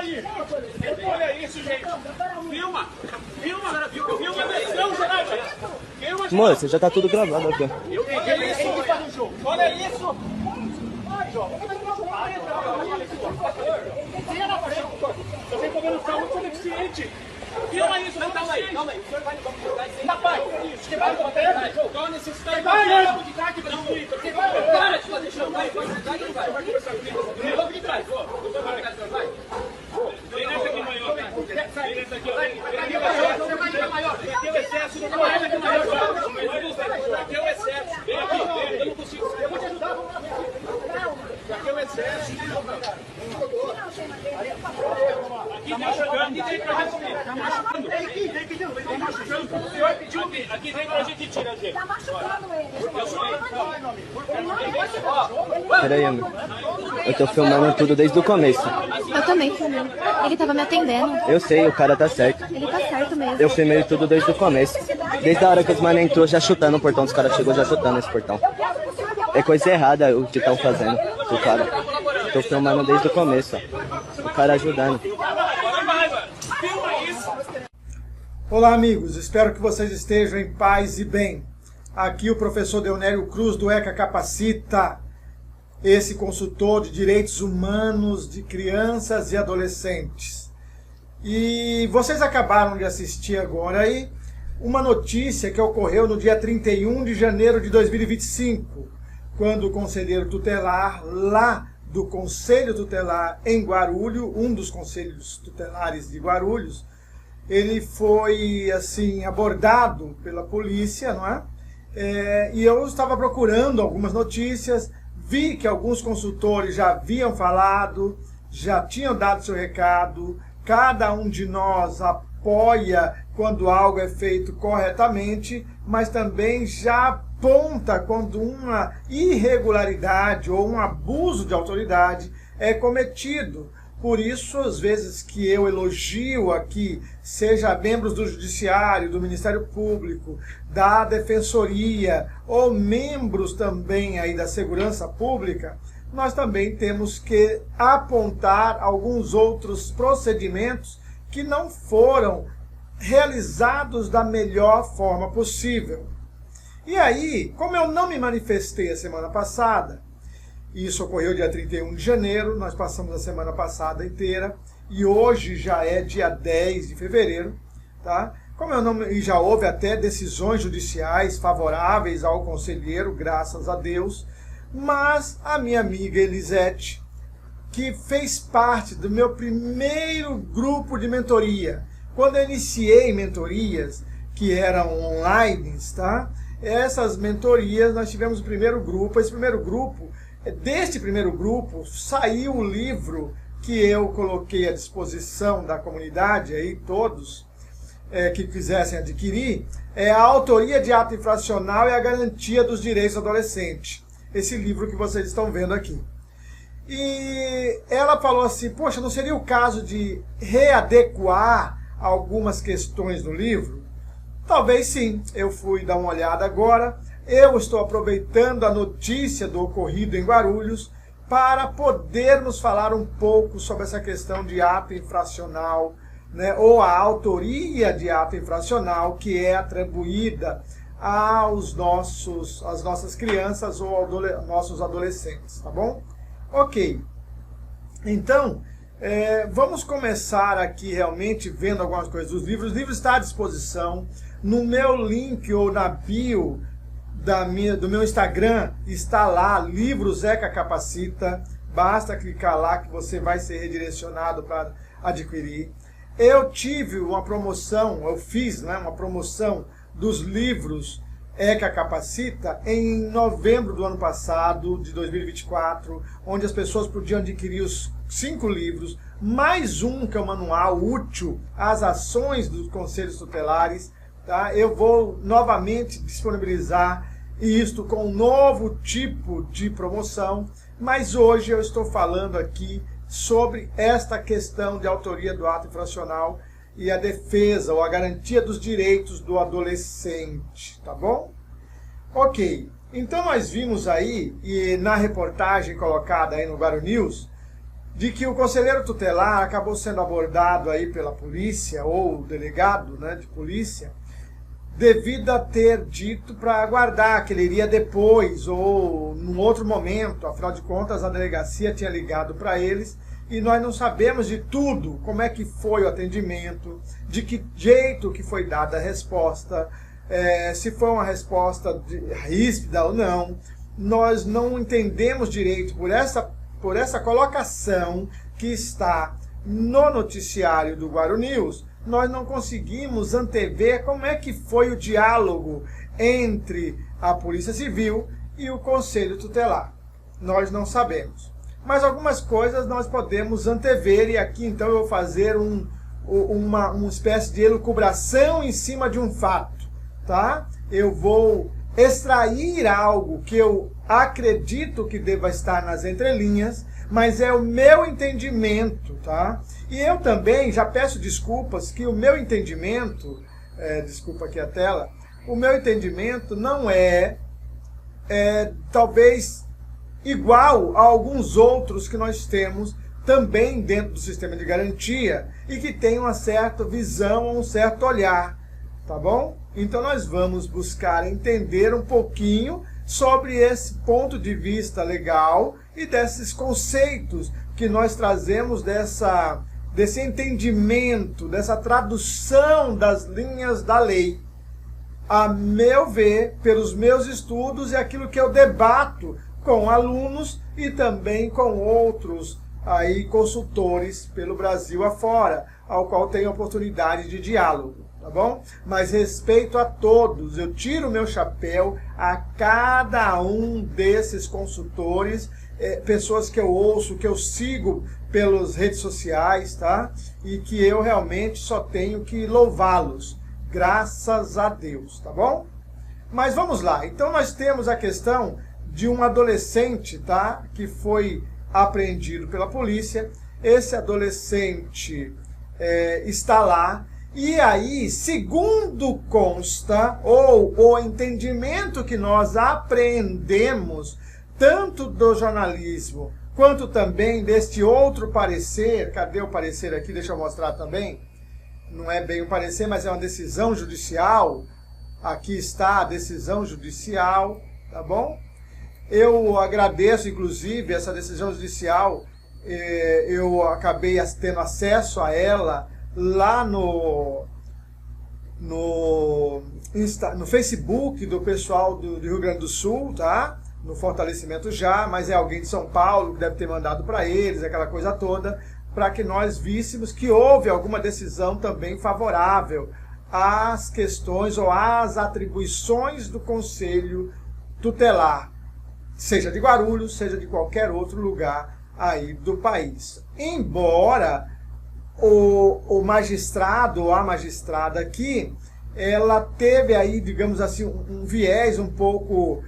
aí. Olha isso, gente. Filma. Filma. Filma a versão, geral. Mano, você já tá tudo gravado aqui. Olha isso. Olha isso. Você está vendo o carro muito deficiente. Filma isso, não, calma aí. O senhor vai na parte. Você vai na parte. Qual a necessidade de aqui, para de fazer show. Vai conversar comigo. Eu vou de trás, vou. Vai. Vem nessa aqui maior. Vem nessa aqui, ó. Aqui é o excesso do correto aqui maior. Aqui é o excesso. Vem aqui, eu não consigo. Eu vou te ajudar, vamos lá. Aqui é o excesso. Aqui tá chegando, aqui tem pra gente. Tá machucando. Tá machucando. O senhor pediu aqui dentro a gente tira, gente. Tá machucando ele. Peraí, amigo. Eu tô filmando tudo desde o começo. Eu também filmei. Ele tava me atendendo. Eu sei, o cara tá certo. Ele tá certo mesmo. Eu filmei tudo desde o começo. Desde a hora que os manos entrou já chutando o portão, os caras chegou já chutando esse portão. É coisa errada o que estão fazendo, o cara. Tô filmando desde o começo, ó. O cara ajudando. Olá, amigos. Espero que vocês estejam em paz e bem. Aqui o professor Deonério Cruz do ECA Capacita, esse consultor de direitos humanos de crianças e adolescentes. E vocês acabaram de assistir agora aí uma notícia que ocorreu no dia 31 de janeiro de 2025, quando o conselheiro tutelar lá do Conselho Tutelar em Guarulhos, um dos conselhos tutelares de Guarulhos, ele foi assim abordado pela polícia, não é? E eu estava procurando algumas notícias, vi que alguns consultores já haviam falado, já tinham dado seu recado, cada um de nós apoia quando algo é feito corretamente, mas também já aponta quando uma irregularidade ou um abuso de autoridade é cometido. Por isso, às vezes que eu elogio aqui, seja membros do Judiciário, do Ministério Público, da Defensoria, ou membros também aí da Segurança Pública, nós também temos que apontar alguns outros procedimentos que não foram realizados da melhor forma possível. E aí, como eu não me manifestei a semana passada, isso ocorreu dia 31 de janeiro, nós passamos a semana passada inteira, e hoje já é dia 10 de fevereiro, tá? Como eu não, e já houve até decisões judiciais favoráveis ao conselheiro, graças a Deus, mas a minha amiga Elisete, que fez parte do meu primeiro grupo de mentoria, quando eu iniciei mentorias, que eram online, tá? Essas mentorias, nós tivemos o primeiro grupo, deste primeiro grupo, saiu o livro que eu coloquei à disposição da comunidade, aí todos que quisessem adquirir, é a Autoria de Ato Infracional e a Garantia dos Direitos do Adolescente. Esse livro que vocês estão vendo aqui. E ela falou assim, poxa, não seria o caso de readequar algumas questões do livro? Talvez sim, eu fui dar uma olhada agora, eu estou aproveitando a notícia do ocorrido em Guarulhos para podermos falar um pouco sobre essa questão de ato infracional, né, ou a autoria de ato infracional que é atribuída às nossas crianças ou aos nossos adolescentes, tá bom? Ok, então vamos começar aqui realmente vendo algumas coisas dos livros. O livro está à disposição no meu link ou na bio do meu Instagram, está lá, Livros ECA Capacita, basta clicar lá que você vai ser redirecionado para adquirir. Eu tive uma promoção, eu fiz uma promoção dos livros ECA Capacita em novembro do ano passado, de 2024, onde as pessoas podiam adquirir os 5 livros, mais um que é o manual útil às ações dos conselhos tutelares. Tá? Eu vou novamente disponibilizar isto com um novo tipo de promoção, mas hoje eu estou falando aqui sobre esta questão de autoria do ato infracional e a defesa ou a garantia dos direitos do adolescente, tá bom? Ok, então nós vimos aí, e na reportagem colocada aí no Guarulhos News, de que o conselheiro tutelar acabou sendo abordado aí pela polícia, ou o delegado, né, de polícia, devido a ter dito para aguardar que ele iria depois ou num outro momento. Afinal de contas, a delegacia tinha ligado para eles e nós não sabemos de tudo, como é que foi o atendimento, de que jeito que foi dada a resposta, se foi uma resposta ríspida ou não. Nós não entendemos direito por essa colocação que está no noticiário do Guaru News. Nós não conseguimos antever como é que foi o diálogo entre a Polícia Civil e o Conselho Tutelar. Nós não sabemos. Mas algumas coisas nós podemos antever, e aqui então eu vou fazer uma espécie de elucubração em cima de um fato, tá? Eu vou extrair algo que eu acredito que deva estar nas entrelinhas, mas é o meu entendimento, tá? E eu também já peço desculpas que o meu entendimento, desculpa aqui a tela, o meu entendimento não talvez igual a alguns outros que nós temos também dentro do sistema de garantia e que tem uma certa visão, um certo olhar, tá bom? Então nós vamos buscar entender um pouquinho sobre esse ponto de vista legal e desses conceitos que nós trazemos desse entendimento, dessa tradução das linhas da lei. A meu ver, pelos meus estudos, é aquilo que eu debato com alunos e também com outros aí consultores pelo Brasil afora, ao qual tenho oportunidade de diálogo, tá bom? Mas respeito a todos, eu tiro o meu chapéu a cada um desses consultores, pessoas que eu ouço, que eu sigo pelas redes sociais, tá? E que eu realmente só tenho que louvá-los, graças a Deus, tá bom? Mas vamos lá, então nós temos a questão de um adolescente, tá? Que foi apreendido pela polícia. Esse adolescente está lá, e aí, segundo consta, ou o entendimento que nós apreendemos, tanto do jornalismo, quanto também deste outro parecer, cadê o parecer aqui? Deixa eu mostrar também. Não é bem um parecer, mas é uma decisão judicial. Aqui está a decisão judicial, tá bom? Eu agradeço, inclusive, essa decisão judicial. Eu acabei tendo acesso a ela lá no Facebook do pessoal do Rio Grande do Sul, tá? No fortalecimento já, mas é alguém de São Paulo que deve ter mandado para eles, aquela coisa toda, para que nós víssemos que houve alguma decisão também favorável às questões ou às atribuições do Conselho Tutelar, seja de Guarulhos, seja de qualquer outro lugar aí do país. Embora o magistrado ou a magistrada aqui, ela teve aí, digamos assim, um viés um pouco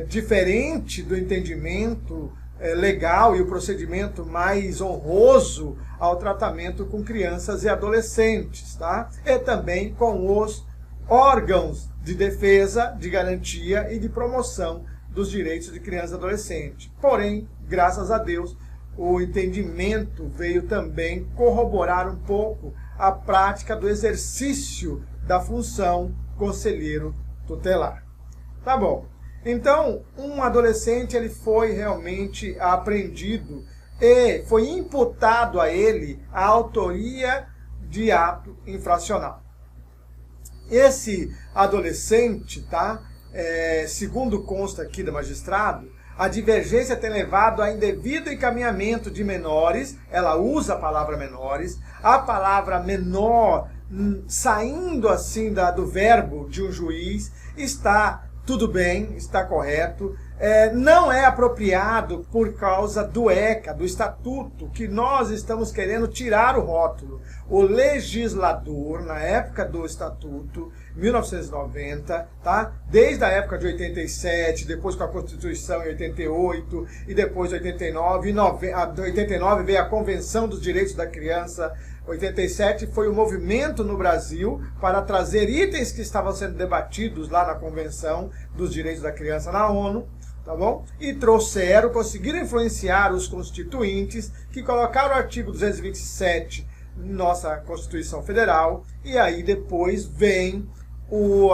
diferente do entendimento legal e o procedimento mais honroso ao tratamento com crianças e adolescentes, tá? E também com os órgãos de defesa, de garantia e de promoção dos direitos de criança e adolescente. Porém, graças a Deus, o entendimento veio também corroborar um pouco a prática do exercício da função conselheiro tutelar. Tá bom. Então, um adolescente ele foi realmente apreendido e foi imputado a ele a autoria de ato infracional. Esse adolescente, tá? Segundo consta aqui do magistrado, a divergência tem levado a indevido encaminhamento de menores, ela usa a palavra menores, a palavra menor saindo assim do verbo de um juiz, está tudo bem, está correto, não é apropriado por causa do ECA, do estatuto, que nós estamos querendo tirar o rótulo. O legislador, na época do estatuto, 1990, tá? Desde a época de 87, depois com a Constituição em 88, e depois de 89, 89 veio a Convenção dos Direitos da Criança, 87 foi o movimento no Brasil para trazer itens que estavam sendo debatidos lá na Convenção dos Direitos da Criança na ONU, tá bom? E conseguiram influenciar os constituintes que colocaram o artigo 227 em nossa Constituição Federal, e aí depois vem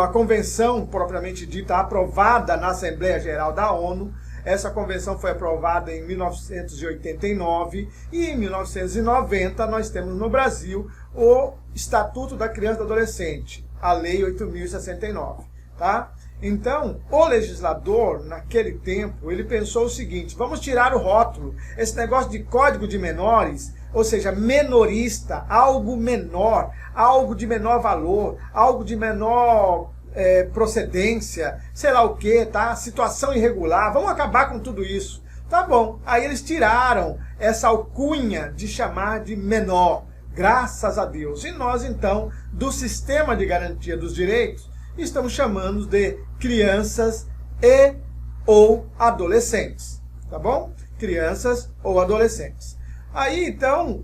a convenção propriamente dita aprovada na Assembleia Geral da ONU. Essa convenção foi aprovada em 1989 e em 1990 nós temos no Brasil o Estatuto da Criança e do Adolescente, a Lei 8.069, tá? Então, o legislador, naquele tempo, ele pensou o seguinte: vamos tirar o rótulo, esse negócio de código de menores, ou seja, menorista, algo menor, algo de menor valor, algo de menor procedência, sei lá o que, tá? Situação irregular, vamos acabar com tudo isso. Tá bom, aí eles tiraram essa alcunha de chamar de menor, graças a Deus. E nós, então, do Sistema de Garantia dos Direitos, estamos chamando de crianças e ou adolescentes, tá bom? Crianças ou adolescentes. Aí, então,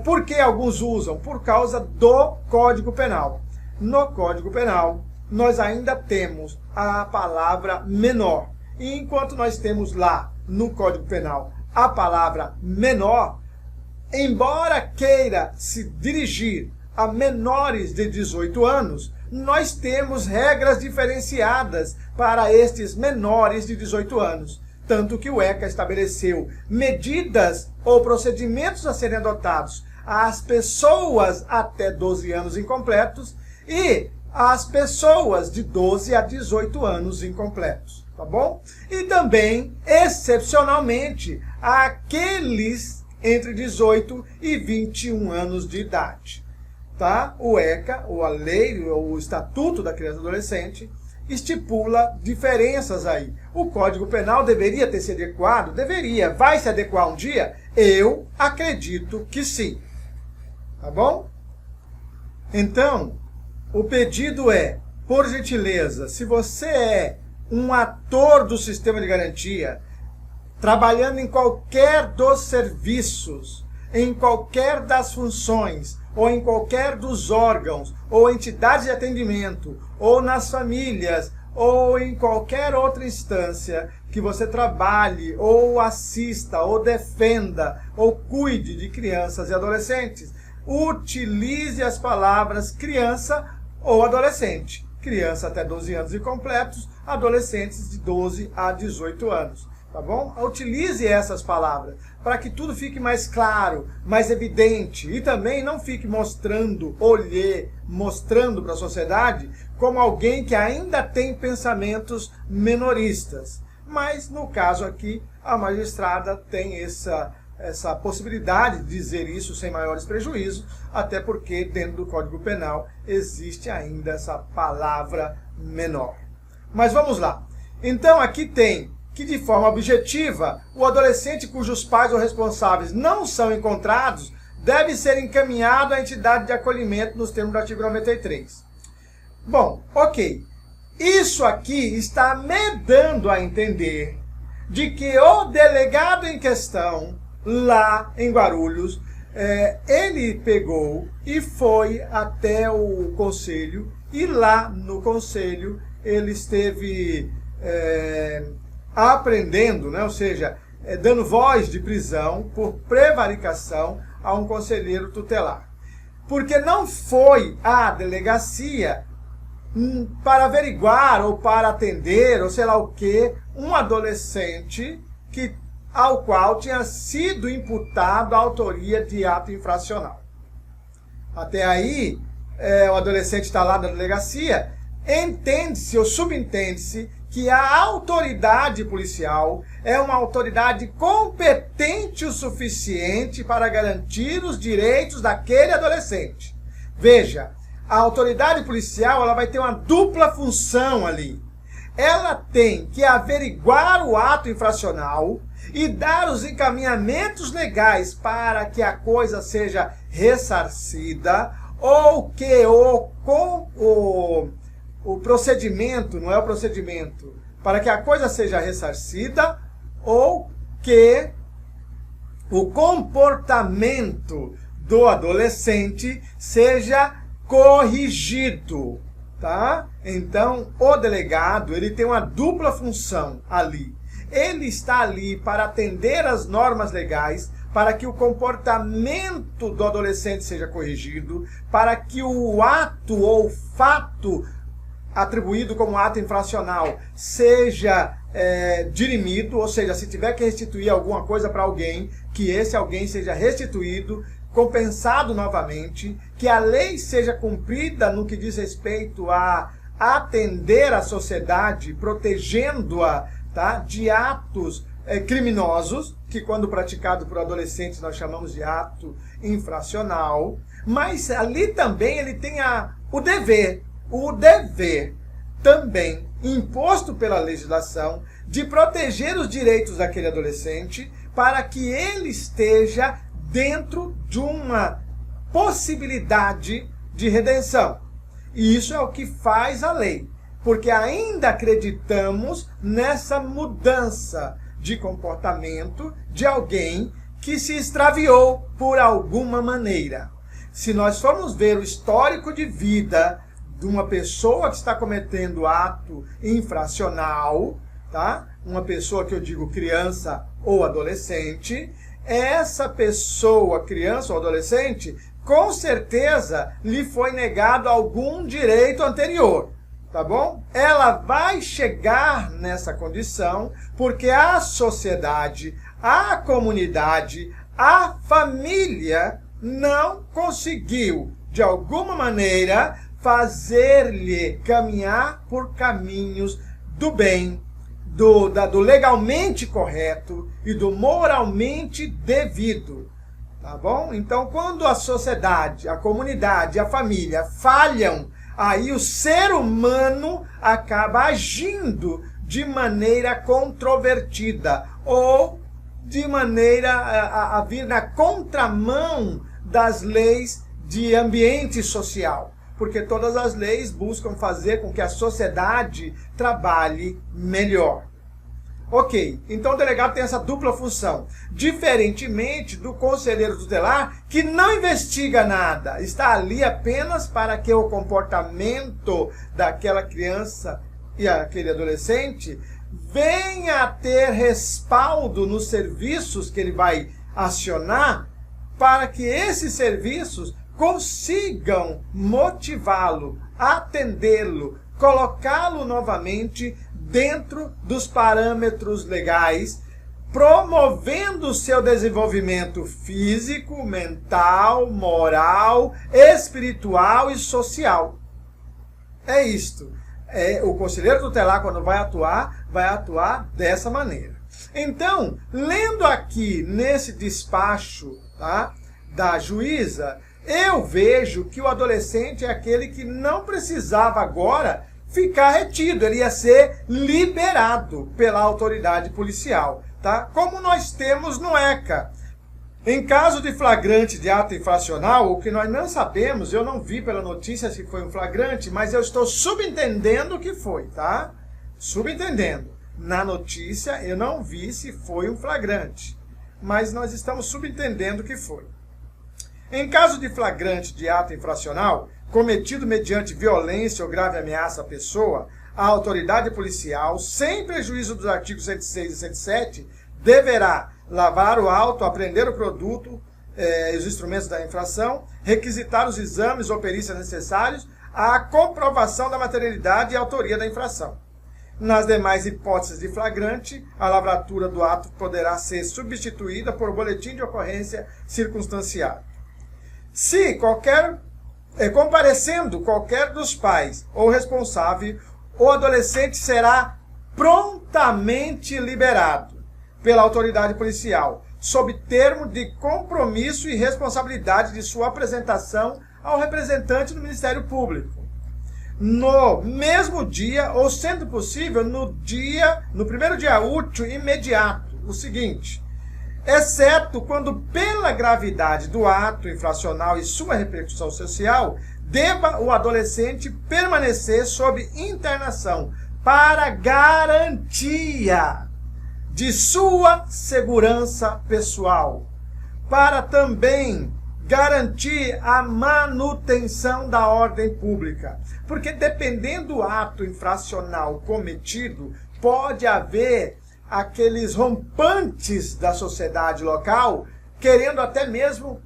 por que alguns usam? Por causa do Código Penal. No Código Penal, nós ainda temos a palavra menor. E enquanto nós temos lá, no Código Penal, a palavra menor, embora queira se dirigir a menores de 18 anos, nós temos regras diferenciadas para estes menores de 18 anos. Tanto que o ECA estabeleceu medidas ou procedimentos a serem adotados às pessoas até 12 anos incompletos e às pessoas de 12 a 18 anos incompletos, tá bom? E também, excepcionalmente, aqueles entre 18 e 21 anos de idade, tá? O ECA, ou a lei, ou o Estatuto da Criança e do Adolescente, estipula diferenças aí. O Código Penal deveria ter se adequado? Deveria. Vai se adequar um dia? Eu acredito que sim. Tá bom? Então, o pedido é, por gentileza, se você é um ator do sistema de garantia, trabalhando em qualquer dos serviços, em qualquer das funções, ou em qualquer dos órgãos, ou entidades de atendimento, ou nas famílias, ou em qualquer outra instância que você trabalhe, ou assista, ou defenda, ou cuide de crianças e adolescentes, utilize as palavras criança ou adolescente. Criança até 12 anos incompletos, adolescentes de 12 a 18 anos. Tá bom? Utilize essas palavras para que tudo fique mais claro, mais evidente e também não fique mostrando para a sociedade como alguém que ainda tem pensamentos menoristas. Mas, no caso aqui, a magistrada tem essa possibilidade de dizer isso sem maiores prejuízos, até porque dentro do Código Penal existe ainda essa palavra menor. Mas vamos lá. Então aqui tem que, de forma objetiva, o adolescente cujos pais ou responsáveis não são encontrados deve ser encaminhado à entidade de acolhimento nos termos do artigo 93. Bom, ok. Isso aqui está me dando a entender de que o delegado em questão, lá em Guarulhos, ele pegou e foi até o conselho, e lá no conselho ele esteve apreendendo, né? Ou seja, dando voz de prisão por prevaricação a um conselheiro tutelar. Porque não foi à delegacia para averiguar ou para atender, ou sei lá o que, um adolescente ao qual tinha sido imputado a autoria de ato infracional. Até aí, o adolescente está lá na delegacia, entende-se ou subentende-se que a autoridade policial é uma autoridade competente o suficiente para garantir os direitos daquele adolescente. Veja, a autoridade policial ela vai ter uma dupla função ali. Ela tem que averiguar o ato infracional e dar os encaminhamentos legais para que a coisa seja ressarcida, ou que o procedimento, não é o procedimento, para que a coisa seja ressarcida, ou que o comportamento do adolescente seja corrigido, tá? Então, o delegado, ele tem uma dupla função ali. ele está ali para atender às normas legais, para que o comportamento do adolescente seja corrigido, para que o ato ou fato atribuído como ato infracional seja dirimido, ou seja, se tiver que restituir alguma coisa para alguém, que esse alguém seja restituído, compensado novamente, que a lei seja cumprida no que diz respeito a atender a sociedade, protegendo-a, tá, de atos criminosos, que quando praticado por adolescentes nós chamamos de ato infracional, mas ali também ele tem o dever também imposto pela legislação de proteger os direitos daquele adolescente para que ele esteja dentro de uma possibilidade de redenção. E isso é o que faz a lei, porque ainda acreditamos nessa mudança de comportamento de alguém que se extraviou por alguma maneira. Se nós formos ver o histórico de vida de uma pessoa que está cometendo ato infracional, tá? Uma pessoa que eu digo criança ou adolescente, essa pessoa, criança ou adolescente, com certeza lhe foi negado algum direito anterior, tá bom? Ela vai chegar nessa condição porque a sociedade, a comunidade, a família não conseguiu, de alguma maneira, fazer-lhe caminhar por caminhos do bem, do legalmente correto e do moralmente devido. Tá bom? Então, quando a sociedade, a comunidade, a família falham, aí o ser humano acaba agindo de maneira controvertida ou de maneira a vir na contramão das leis de ambiente social. Porque todas as leis buscam fazer com que a sociedade trabalhe melhor. Ok, então o delegado tem essa dupla função, diferentemente do conselheiro tutelar, que não investiga nada, está ali apenas para que o comportamento daquela criança e aquele adolescente venha a ter respaldo nos serviços que ele vai acionar, para que esses serviços consigam motivá-lo, atendê-lo, colocá-lo novamente dentro dos parâmetros legais, promovendo o seu desenvolvimento físico, mental, moral, espiritual e social. É isto. O conselheiro tutelar, quando vai atuar dessa maneira. Então, lendo aqui nesse despacho, tá, da juíza, eu vejo que o adolescente é aquele que não precisava agora ficar retido, ele ia ser liberado pela autoridade policial, tá? Como nós temos no ECA. Em caso de flagrante de ato infracional, o que nós não sabemos, eu não vi pela notícia se foi um flagrante, mas eu estou subentendendo que foi, tá? Subentendendo. Na notícia eu não vi se foi um flagrante, mas nós estamos subentendendo que foi. Em caso de flagrante de ato infracional, cometido mediante violência ou grave ameaça à pessoa, a autoridade policial, sem prejuízo dos artigos 106 e 107, deverá lavrar o auto, apreender o produto e os instrumentos da infração, requisitar os exames ou perícias necessários à comprovação da materialidade e autoria da infração. Nas demais hipóteses de flagrante, a lavratura do ato poderá ser substituída por boletim de ocorrência circunstanciado. Se comparecendo qualquer dos pais ou responsável, o adolescente será prontamente liberado pela autoridade policial, sob termo de compromisso e responsabilidade de sua apresentação ao representante do Ministério Público. No mesmo dia, ou sendo possível, no primeiro dia útil imediato, o seguinte: exceto quando, pela gravidade do ato infracional e sua repercussão social, deva o adolescente permanecer sob internação para garantia de sua segurança pessoal, para também garantir a manutenção da ordem pública. Porque dependendo do ato infracional cometido, pode haver aqueles rompantes da sociedade local, querendo até mesmo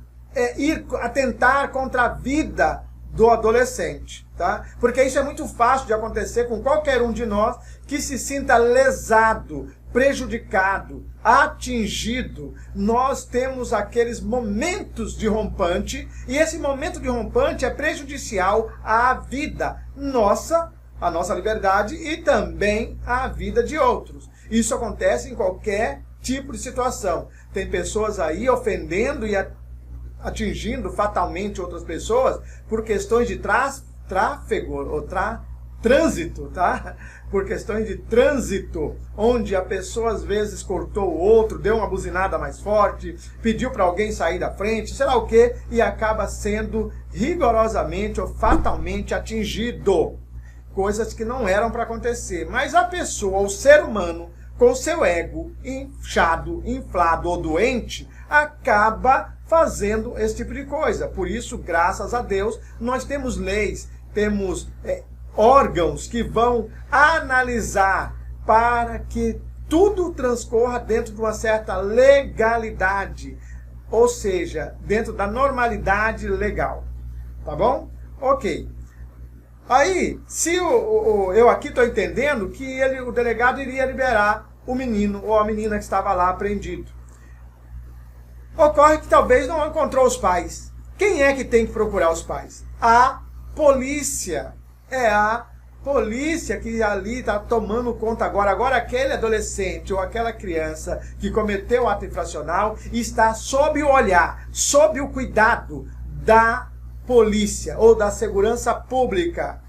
ir atentar contra a vida do adolescente, tá? Porque isso é muito fácil de acontecer com qualquer um de nós que se sinta lesado, prejudicado, atingido. Nós temos aqueles momentos de rompante, e esse momento de rompante é prejudicial à vida nossa, à nossa liberdade e também à vida de outros. Isso acontece em qualquer tipo de situação. Tem pessoas aí ofendendo e atingindo fatalmente outras pessoas por questões de tráfego ou trânsito, tá? Por questões de trânsito, onde a pessoa às vezes cortou o outro, deu uma buzinada mais forte, pediu para alguém sair da frente, sei lá o quê, e acaba sendo rigorosamente ou fatalmente atingido. Coisas que não eram para acontecer. Mas a pessoa, o ser humano, com seu ego inchado, inflado ou doente, acaba fazendo esse tipo de coisa. Por isso, graças a Deus, nós temos leis, temos órgãos que vão analisar para que tudo transcorra dentro de uma certa legalidade, ou seja, dentro da normalidade legal. Tá bom? Ok. Aí, se eu aqui estou entendendo que o delegado iria liberar o menino ou a menina que estava lá apreendido. Ocorre que talvez não encontrou os pais. Quem é que tem que procurar os pais? A polícia. É a polícia que ali está tomando conta agora. Agora aquele adolescente ou aquela criança que cometeu o ato infracional está sob o olhar, sob o cuidado da polícia ou da segurança pública.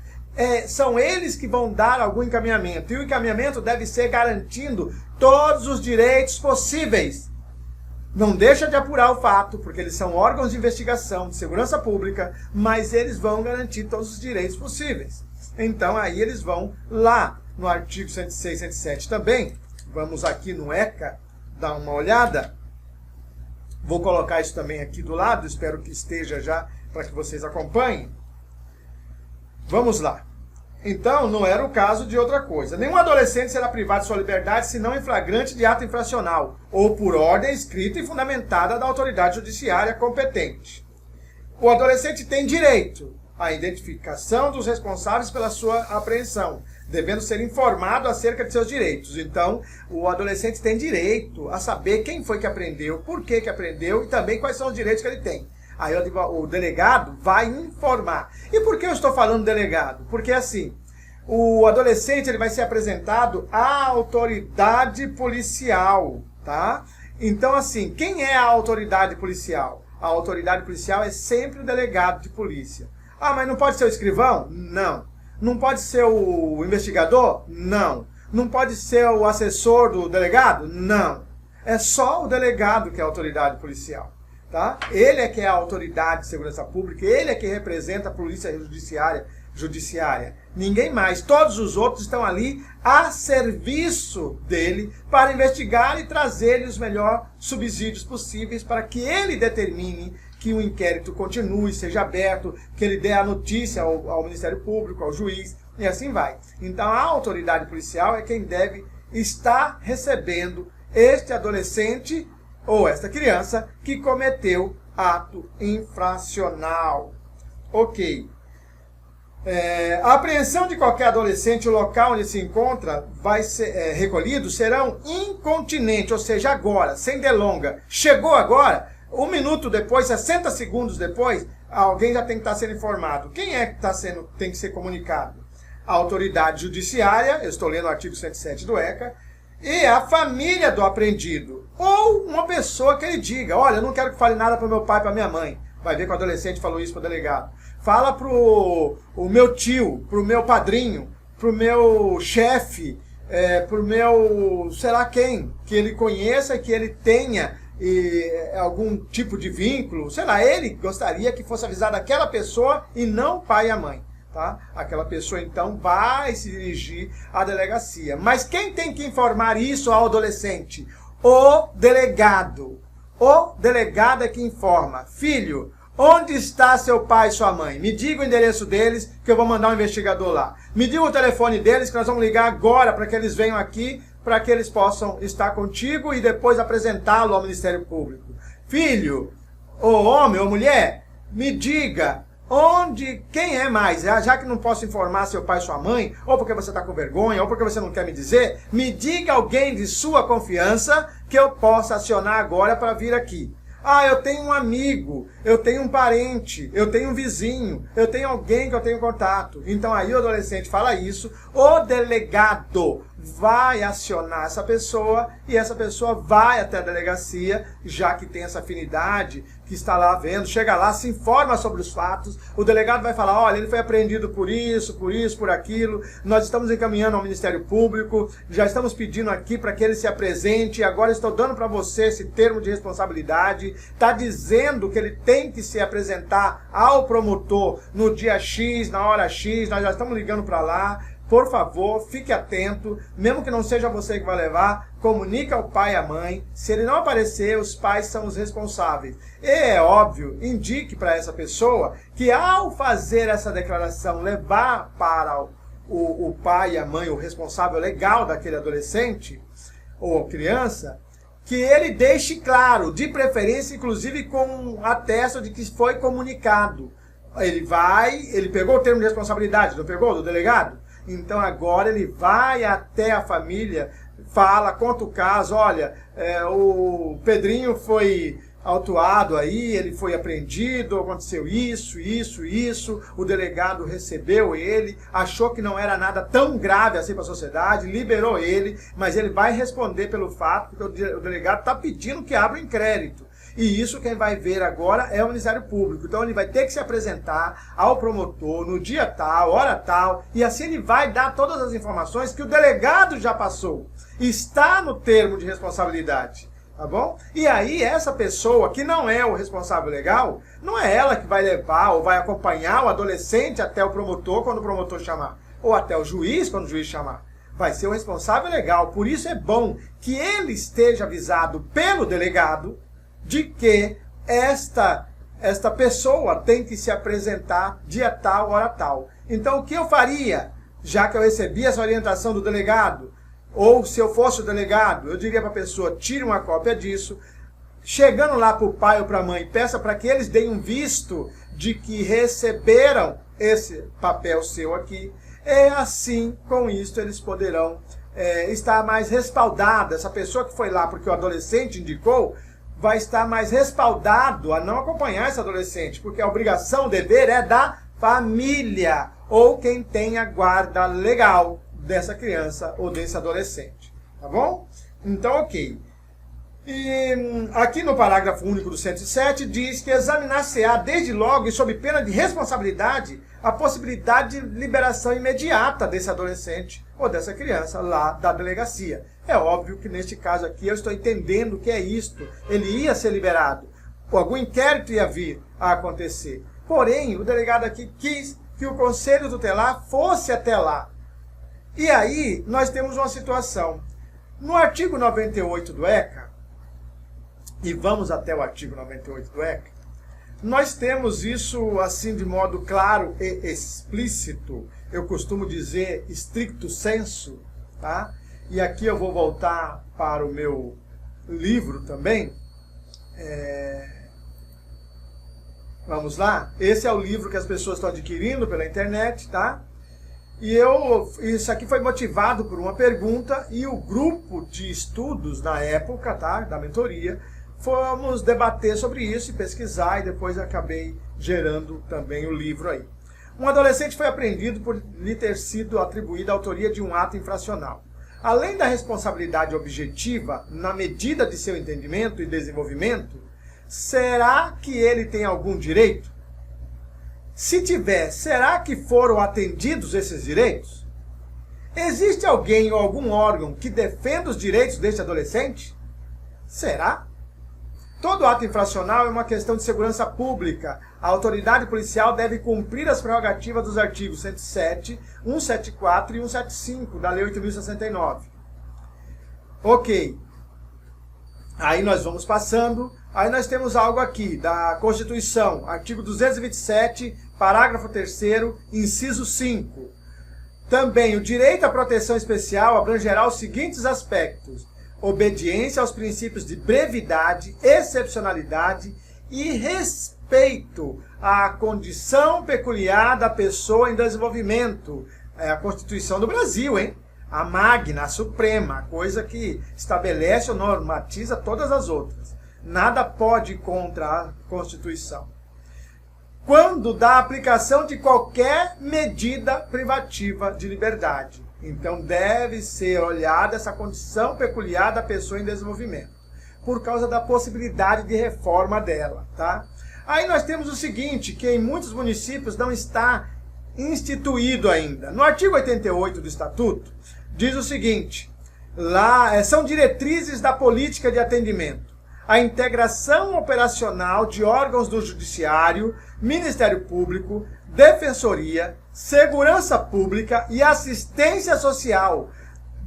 São eles que vão dar algum encaminhamento. E o encaminhamento deve ser garantindo todos os direitos possíveis. Não deixa de apurar o fato, porque eles são órgãos de investigação, de segurança pública, mas eles vão garantir todos os direitos possíveis. Então aí eles vão lá no artigo 106, 107 também. Vamos aqui no ECA dar uma olhada. Vou colocar isso também aqui do lado, espero que esteja já para que vocês acompanhem. Vamos lá. Então, não era o caso de outra coisa. Nenhum adolescente será privado de sua liberdade senão em flagrante de ato infracional ou por ordem escrita e fundamentada da autoridade judiciária competente. O adolescente tem direito à identificação dos responsáveis pela sua apreensão, devendo ser informado acerca de seus direitos. Então, o adolescente tem direito a saber quem foi que apreendeu, por que apreendeu e também quais são os direitos que ele tem. Aí o delegado vai informar. E por que eu estou falando delegado? Porque assim, o adolescente ele vai ser apresentado à autoridade policial, tá? Então assim, quem é a autoridade policial? A autoridade policial é sempre o delegado de polícia. Ah, mas não pode ser o escrivão? Não. Não pode ser o investigador? Não. Não pode ser o assessor do delegado? Não. É só o delegado que é a autoridade policial. Tá? Ele é que é a autoridade de segurança pública, ele é que representa a polícia judiciária. Ninguém mais. Todos os outros estão ali a serviço dele para investigar e trazer-lhe os melhores subsídios possíveis para que ele determine que o inquérito continue, seja aberto, que ele dê a notícia ao Ministério Público, ao juiz, e assim vai. Então a autoridade policial é quem deve estar recebendo este adolescente ou esta criança que cometeu ato infracional. Ok. A apreensão de qualquer adolescente, o local onde se encontra, vai ser recolhido, serão incontinenti, ou seja, agora, sem delonga. Chegou agora, 1 minuto depois, 60 segundos depois, alguém já tem que estar sendo informado. Quem é que tem que ser comunicado? A autoridade judiciária, eu estou lendo o artigo 107 do ECA, e a família do apreendido. Ou uma pessoa que ele diga, olha, eu não quero que fale nada para o meu pai e para minha mãe. Vai ver que o adolescente falou isso para o delegado. Fala para o meu tio, para o meu padrinho, para o meu chefe, para o meu, sei lá quem, que ele conheça, que ele tenha algum tipo de vínculo. Sei lá, ele gostaria que fosse avisado aquela pessoa e não o pai e a mãe. Tá? Aquela pessoa então vai se dirigir à delegacia. Mas quem tem que informar isso ao adolescente? O delegado. O delegado é que informa. Filho, onde está seu pai e sua mãe? Me diga o endereço deles que eu vou mandar um investigador lá. Me diga o telefone deles que nós vamos ligar agora para que eles venham aqui para que eles possam estar contigo e depois apresentá-lo ao Ministério Público. Filho, ou homem ou mulher, me diga quem é mais, já que não posso informar seu pai e sua mãe, ou porque você está com vergonha, ou porque você não quer me dizer, me diga alguém de sua confiança que eu possa acionar agora para vir aqui. Ah, eu tenho um amigo, eu tenho um parente, eu tenho um vizinho, eu tenho alguém que eu tenho contato. Então aí o adolescente fala isso, o delegado vai acionar essa pessoa e essa pessoa vai até a delegacia, já que tem essa afinidade, que está lá vendo, chega lá, se informa sobre os fatos, o delegado vai falar, olha, ele foi apreendido por isso, por aquilo, nós estamos encaminhando ao Ministério Público, já estamos pedindo aqui para que ele se apresente, agora estou dando para você esse termo de responsabilidade, está dizendo que ele tem que se apresentar ao promotor no dia X, na hora X, nós já estamos ligando para lá. Por favor, fique atento, mesmo que não seja você que vai levar, comunique ao pai e à mãe. Se ele não aparecer, os pais são os responsáveis. E é óbvio, indique para essa pessoa que ao fazer essa declaração, levar para o pai e a mãe, o responsável legal daquele adolescente ou criança, que ele deixe claro, de preferência, inclusive com atesto de que foi comunicado. Ele pegou o termo de responsabilidade, não pegou, do delegado? Então agora ele vai até a família, fala, conta o caso, olha, o Pedrinho foi autuado aí, ele foi apreendido, aconteceu isso, o delegado recebeu ele, achou que não era nada tão grave assim para a sociedade, liberou ele, mas ele vai responder pelo fato que o delegado está pedindo que abra o inquérito. E isso quem vai ver agora é o Ministério Público. Então ele vai ter que se apresentar ao promotor no dia tal, hora tal, e assim ele vai dar todas as informações que o delegado já passou. Está no termo de responsabilidade, tá bom? E aí essa pessoa que não é o responsável legal, não é ela que vai levar ou vai acompanhar o adolescente até o promotor quando o promotor chamar, ou até o juiz quando o juiz chamar. Vai ser o responsável legal. Por isso é bom que ele esteja avisado pelo delegado de que esta pessoa tem que se apresentar dia tal, hora tal. Então o que eu faria, já que eu recebi essa orientação do delegado, ou se eu fosse o delegado, eu diria para a pessoa, tire uma cópia disso, chegando lá para o pai ou para a mãe, peça para que eles deem um visto de que receberam esse papel seu aqui, e assim, com isso, eles poderão estar mais respaldados. Essa pessoa que foi lá porque o adolescente indicou, vai estar mais respaldado a não acompanhar esse adolescente, porque a obrigação, o dever é da família, ou quem tem a guarda legal dessa criança ou desse adolescente, tá bom? Então, ok. E aqui no parágrafo único do 107 diz que examinar-se-á desde logo e sob pena de responsabilidade a possibilidade de liberação imediata desse adolescente ou dessa criança lá da delegacia. É óbvio que neste caso aqui eu estou entendendo que é isto. Ele ia ser liberado. Algum inquérito ia vir a acontecer. Porém, o delegado aqui quis que o conselho tutelar fosse até lá. E aí nós temos uma situação. No artigo 98 do ECA, e vamos até o artigo 98 do ECA, nós temos isso assim de modo claro e explícito. Eu costumo dizer stricto sensu, tá? E aqui eu vou voltar para o meu livro também. Vamos lá? Esse é o livro que as pessoas estão adquirindo pela internet, tá? E isso aqui foi motivado por uma pergunta e o grupo de estudos na época, tá? Da mentoria, fomos debater sobre isso e pesquisar e depois acabei gerando também o livro aí. Um adolescente foi apreendido por lhe ter sido atribuída a autoria de um ato infracional. Além da responsabilidade objetiva, na medida de seu entendimento e desenvolvimento, será que ele tem algum direito? Se tiver, será que foram atendidos esses direitos? Existe alguém ou algum órgão que defenda os direitos deste adolescente? Será? Todo ato infracional é uma questão de segurança pública. A autoridade policial deve cumprir as prerrogativas dos artigos 107, 174 e 175 da Lei 8.069. Ok. Aí nós vamos passando. Aí nós temos algo aqui da Constituição, artigo 227, parágrafo 3º, inciso 5. Também o direito à proteção especial abrangerá os seguintes aspectos: obediência aos princípios de brevidade, excepcionalidade e respeito à condição peculiar da pessoa em desenvolvimento. É a Constituição do Brasil, hein? A Magna, a Suprema, a coisa que estabelece ou normatiza todas as outras. Nada pode ir contra a Constituição. Quando da aplicação de qualquer medida privativa de liberdade. Então deve ser olhada essa condição peculiar da pessoa em desenvolvimento, por causa da possibilidade de reforma dela, tá? Aí nós temos o seguinte, que em muitos municípios não está instituído ainda. No artigo 88 do Estatuto, diz o seguinte, lá são diretrizes da política de atendimento, a integração operacional de órgãos do Judiciário, Ministério Público, Defensoria, Segurança Pública e Assistência Social,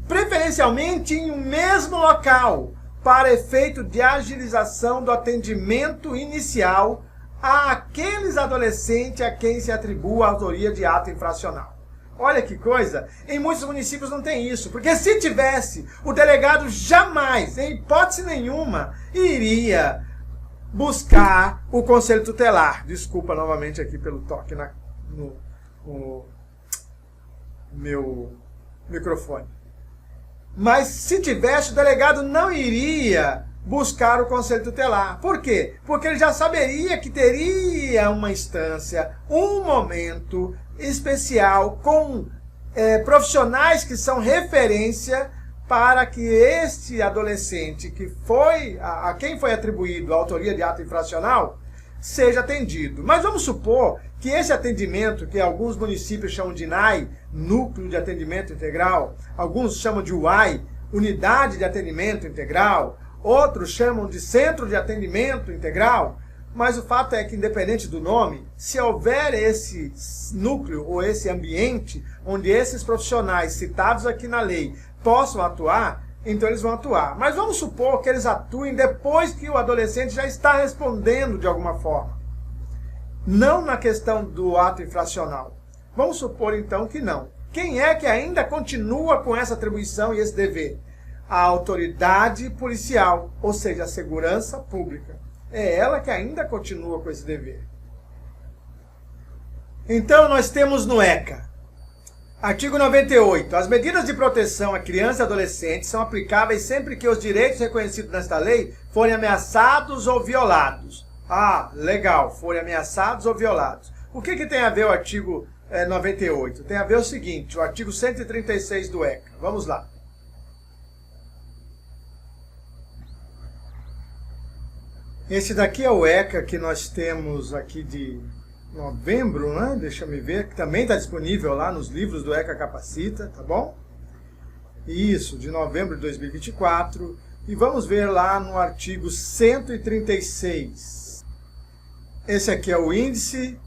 preferencialmente em um mesmo local, para efeito de agilização do atendimento inicial àqueles adolescentes a quem se atribua a autoria de ato infracional. Olha que coisa, em muitos municípios não tem isso, porque se tivesse, o delegado jamais, em hipótese nenhuma, iria buscar o conselho tutelar. Desculpa novamente aqui pelo toque no meu microfone. Mas se tivesse, o delegado não iria buscar o conselho tutelar. Por quê? Porque ele já saberia que teria uma instância, um momento especial com profissionais que são referência para que este adolescente que foi a quem foi atribuído a autoria de ato infracional seja atendido. Mas vamos supor que esse atendimento, que alguns municípios chamam de NAI, Núcleo de Atendimento Integral, alguns chamam de UAI, Unidade de Atendimento Integral, outros chamam de Centro de Atendimento Integral, mas o fato é que, independente do nome, se houver esse núcleo ou esse ambiente onde esses profissionais citados aqui na lei possam atuar, então eles vão atuar. Mas vamos supor que eles atuem depois que o adolescente já está respondendo de alguma forma. Não na questão do ato infracional. Vamos supor então que não. Quem é que ainda continua com essa atribuição e esse dever? A autoridade policial, ou seja, a segurança pública. É ela que ainda continua com esse dever. Então nós temos no ECA, artigo 98. As medidas de proteção a crianças e adolescentes são aplicáveis sempre que os direitos reconhecidos nesta lei forem ameaçados ou violados. Ah, legal, forem ameaçados ou violados. O que tem a ver o artigo 98? Tem a ver o seguinte, o artigo 136 do ECA. Vamos lá. Esse daqui é o ECA que nós temos aqui de novembro, né? Deixa eu ver, que também está disponível lá nos livros do ECA Capacita, tá bom? Isso, de novembro de 2024. E vamos ver lá no artigo 136. Esse aqui é o índice.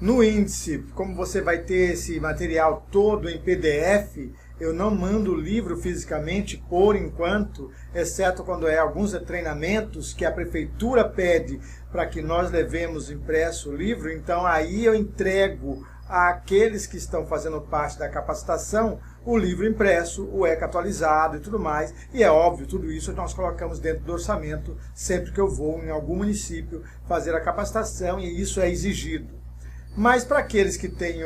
No índice, como você vai ter esse material todo em PDF, eu não mando o livro fisicamente por enquanto, exceto quando é alguns treinamentos que a prefeitura pede para que nós levemos impresso o livro. Então aí eu entrego àqueles que estão fazendo parte da capacitação o livro impresso, o ECA atualizado e tudo mais. E é óbvio, tudo isso nós colocamos dentro do orçamento sempre que eu vou em algum município fazer a capacitação, e isso é exigido. Mas para aqueles que têm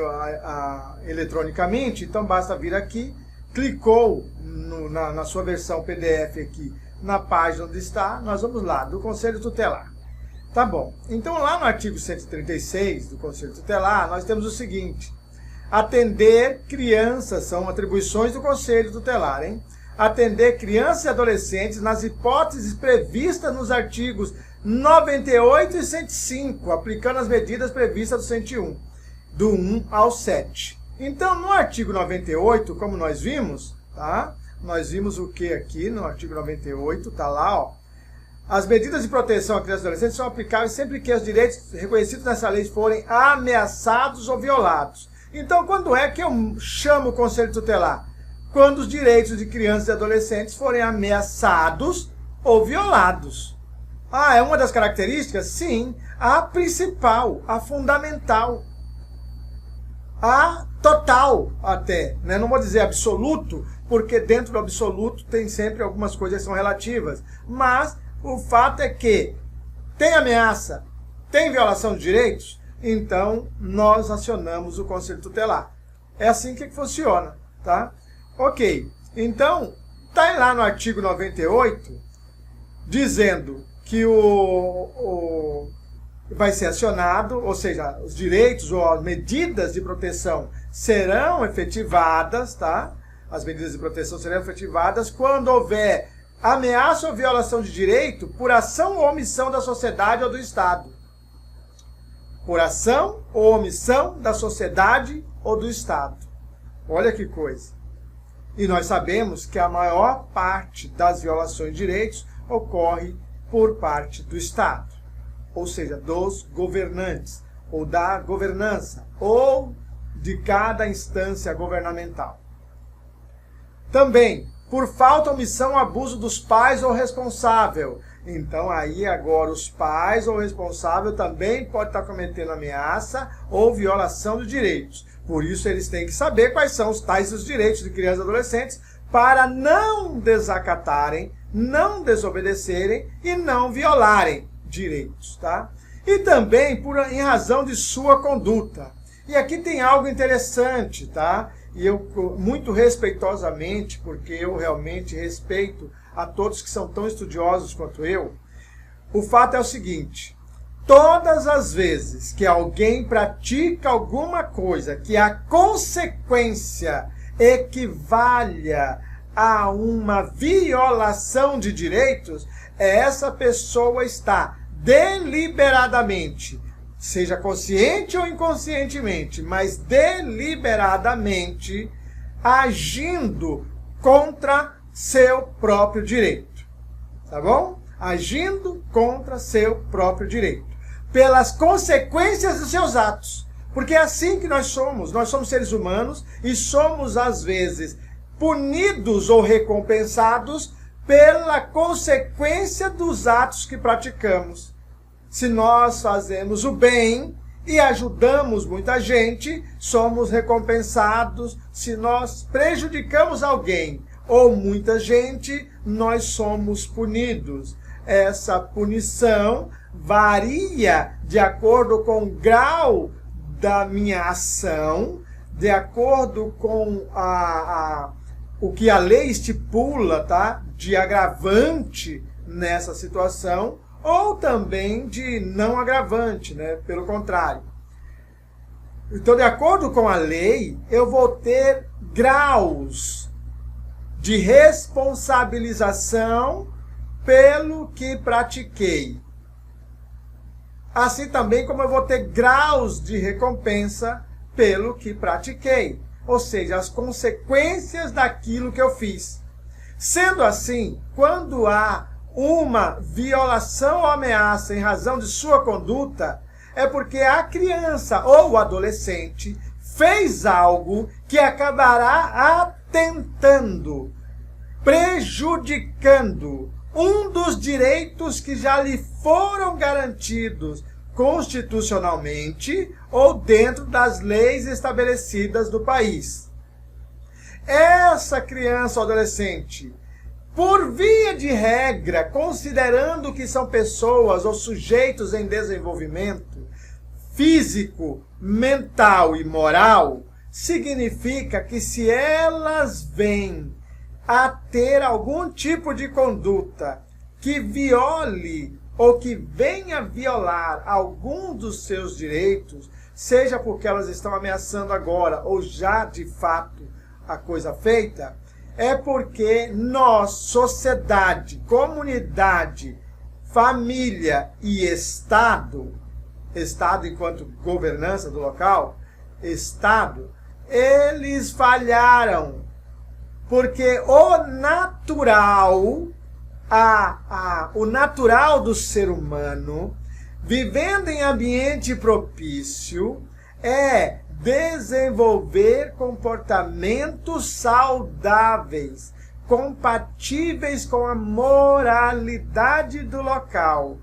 eletronicamente, então basta vir aqui, clicou na sua versão PDF aqui, na página onde está, nós vamos lá, do Conselho Tutelar. Tá bom, então lá no artigo 136 do Conselho Tutelar, nós temos o seguinte: atender crianças, são atribuições do Conselho Tutelar, hein? Atender crianças e adolescentes nas hipóteses previstas nos artigos 98 e 105, aplicando as medidas previstas do 101, do 1 ao 7. Então, no artigo 98, como nós vimos, tá? Nós vimos o que aqui no artigo 98, tá lá, ó. As medidas de proteção a crianças e adolescentes são aplicáveis sempre que os direitos reconhecidos nessa lei forem ameaçados ou violados. Então, quando é que eu chamo o Conselho Tutelar? Quando os direitos de crianças e adolescentes forem ameaçados ou violados. Ah, é uma das características? Sim, a principal, a fundamental. a total até, né? Não vou dizer absoluto, porque dentro do absoluto tem sempre algumas coisas que são relativas, mas o fato é que tem ameaça, tem violação de direitos, então nós acionamos o Conselho Tutelar. É assim que funciona, tá? Ok, então tá lá no artigo 98 dizendo que vai ser acionado, ou seja, os direitos ou as medidas de proteção serão efetivadas, tá? As medidas de proteção serão efetivadas quando houver ameaça ou violação de direito por ação ou omissão da sociedade ou do Estado. Por ação ou omissão da sociedade ou do Estado. Olha que coisa. E nós sabemos que a maior parte das violações de direitos ocorre por parte do Estado. Ou seja, dos governantes, ou da governança, ou de cada instância governamental. Também, por falta, omissão ou abuso dos pais ou responsável. Então, aí agora os pais ou responsável também podem estar cometendo ameaça ou violação de direitos. Por isso, eles têm que saber quais são os tais os direitos de crianças e adolescentes para não desacatarem, não desobedecerem e não violarem direitos, tá? E também em razão de sua conduta. E aqui tem algo interessante, tá? E eu, muito respeitosamente, porque eu realmente respeito a todos que são tão estudiosos quanto eu, o fato é o seguinte: todas as vezes que alguém pratica alguma coisa que a consequência equivalha a uma violação de direitos, essa pessoa está deliberadamente, seja consciente ou inconscientemente, mas deliberadamente agindo contra seu próprio direito. Tá bom? Agindo contra seu próprio direito. Pelas consequências dos seus atos. Porque é assim que nós somos. Nós somos seres humanos e somos, às vezes, punidos ou recompensados pela consequência dos atos que praticamos. Se nós fazemos o bem e ajudamos muita gente, somos recompensados. Se nós prejudicamos alguém ou muita gente, nós somos punidos. Essa punição varia de acordo com o grau da minha ação, de acordo com o que a lei estipula, tá? De agravante nessa situação, ou também de não agravante, né? Pelo contrário. Então, de acordo com a lei, eu vou ter graus de responsabilização pelo que pratiquei. Assim também como eu vou ter graus de recompensa pelo que pratiquei. Ou seja, as consequências daquilo que eu fiz. Sendo assim, quando há uma violação ou ameaça em razão de sua conduta, é porque a criança ou o adolescente fez algo que acabará atentando, prejudicando um dos direitos que já lhe foram garantidos constitucionalmente ou dentro das leis estabelecidas do país. Essa criança ou adolescente, por via de regra, considerando que são pessoas ou sujeitos em desenvolvimento físico, mental e moral, significa que se elas vêm a ter algum tipo de conduta que viole ou que venha violar algum dos seus direitos, seja porque elas estão ameaçando agora ou já de fato a coisa feita, é porque nós, sociedade, comunidade, família e Estado, Estado enquanto governança do local, Estado, eles falharam. Porque o natural, o natural do ser humano, vivendo em ambiente propício, é desenvolver comportamentos saudáveis, compatíveis com a moralidade do local.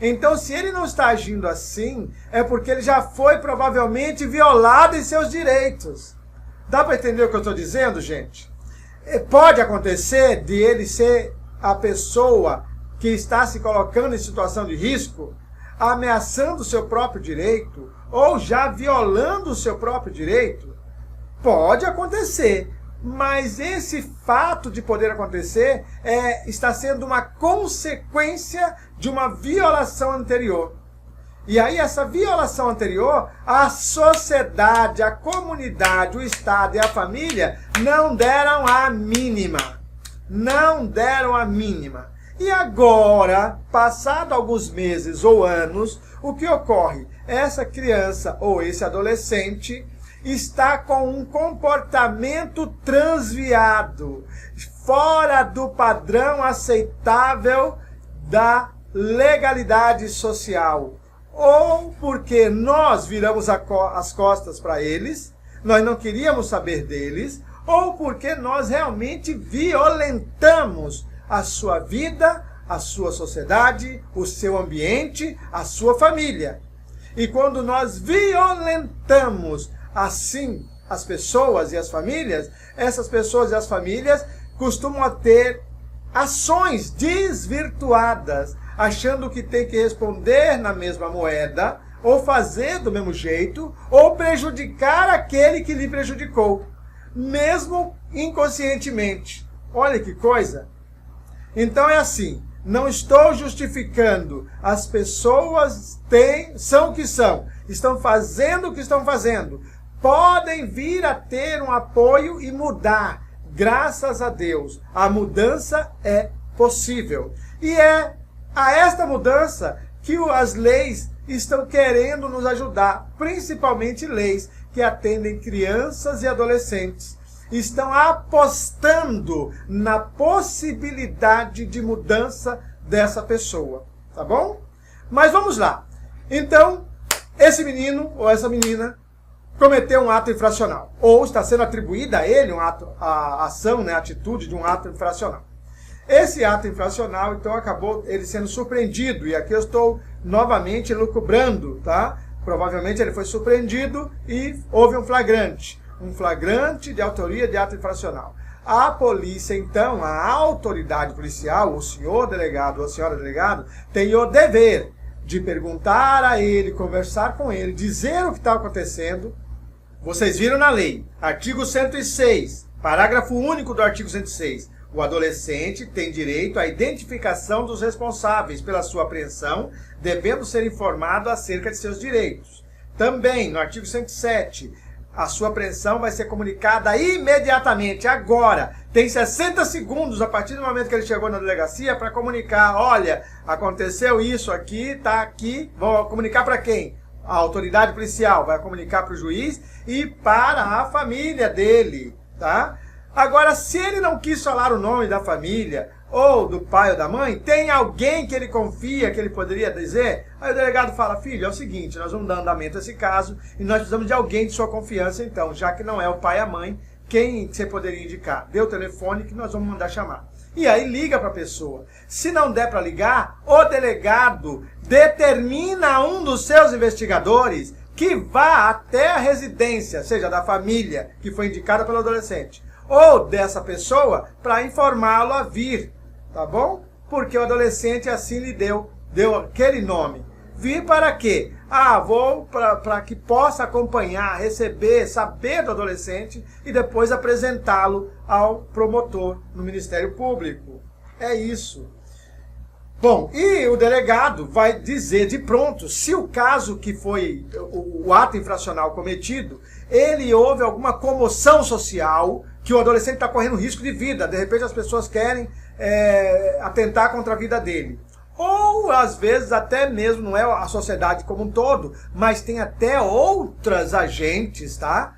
Então, se ele não está agindo assim, é porque ele já foi provavelmente violado em seus direitos. Dá para entender o que eu estou dizendo, gente? Pode acontecer de ele ser a pessoa que está se colocando em situação de risco, ameaçando o seu próprio direito, ou já violando o seu próprio direito? Pode acontecer, mas esse fato de poder acontecer está sendo uma consequência de uma violação anterior. E aí essa violação anterior, a sociedade, a comunidade, o Estado e a família não deram a mínima. Não deram a mínima. E agora, passado alguns meses ou anos, o que ocorre? Essa criança ou esse adolescente está com um comportamento transviado, fora do padrão aceitável da legalidade social. Ou porque nós viramos as costas para eles, nós não queríamos saber deles, ou porque nós realmente violentamos a sua vida, a sua sociedade, o seu ambiente, a sua família. E quando nós violentamos assim as pessoas e as famílias, essas pessoas e as famílias costumam ter ações desvirtuadas, achando que tem que responder na mesma moeda, ou fazer do mesmo jeito, ou prejudicar aquele que lhe prejudicou, mesmo inconscientemente. Olha que coisa! Então é assim, não estou justificando, as pessoas são o que são, estão fazendo o que estão fazendo, podem vir a ter um apoio e mudar, graças a Deus, a mudança é possível. E é a esta mudança que as leis estão querendo nos ajudar, principalmente leis que atendem crianças e adolescentes. Estão apostando na possibilidade de mudança dessa pessoa, tá bom? Mas vamos lá. Então, esse menino ou essa menina cometeu um ato infracional, ou está sendo atribuída a ele a ação, né, a atitude de um ato infracional. Esse ato infracional, então, acabou ele sendo surpreendido, e aqui eu estou novamente lucubrando, tá? Provavelmente ele foi surpreendido e houve um flagrante de autoria de ato infracional. A polícia, então, a autoridade policial, o senhor delegado ou a senhora delegado, tem o dever de perguntar a ele, conversar com ele, dizer o que está acontecendo. Vocês viram na lei, artigo 106, parágrafo único do artigo 106. O adolescente tem direito à identificação dos responsáveis pela sua apreensão, devendo ser informado acerca de seus direitos. Também, no artigo 107, a sua apreensão vai ser comunicada imediatamente, agora. Tem 60 segundos a partir do momento que ele chegou na delegacia para comunicar, olha, aconteceu isso aqui, está aqui, vou comunicar para quem? A autoridade policial vai comunicar para o juiz e para a família dele, tá? Agora, se ele não quis falar o nome da família, ou do pai ou da mãe, tem alguém que ele confia que ele poderia dizer? Aí o delegado fala, filho, é o seguinte, nós vamos dar andamento a esse caso e nós precisamos de alguém de sua confiança, então, já que não é o pai e a mãe, quem você poderia indicar? Dê o telefone que nós vamos mandar chamar. E aí liga para a pessoa. Se não der para ligar, o delegado determina um dos seus investigadores que vá até a residência, seja da família que foi indicada pelo adolescente, ou dessa pessoa, para informá-lo a vir, tá bom? Porque o adolescente assim lhe deu aquele nome. Vir para quê? Vou para que possa acompanhar, receber, saber do adolescente e depois apresentá-lo ao promotor no Ministério Público. É isso. Bom, e o delegado vai dizer de pronto se o caso que foi o ato infracional cometido, ele houve alguma comoção social, que o adolescente está correndo risco de vida, de repente as pessoas querem atentar contra a vida dele. Ou, às vezes, até mesmo, não é a sociedade como um todo, mas tem até outras agentes, tá?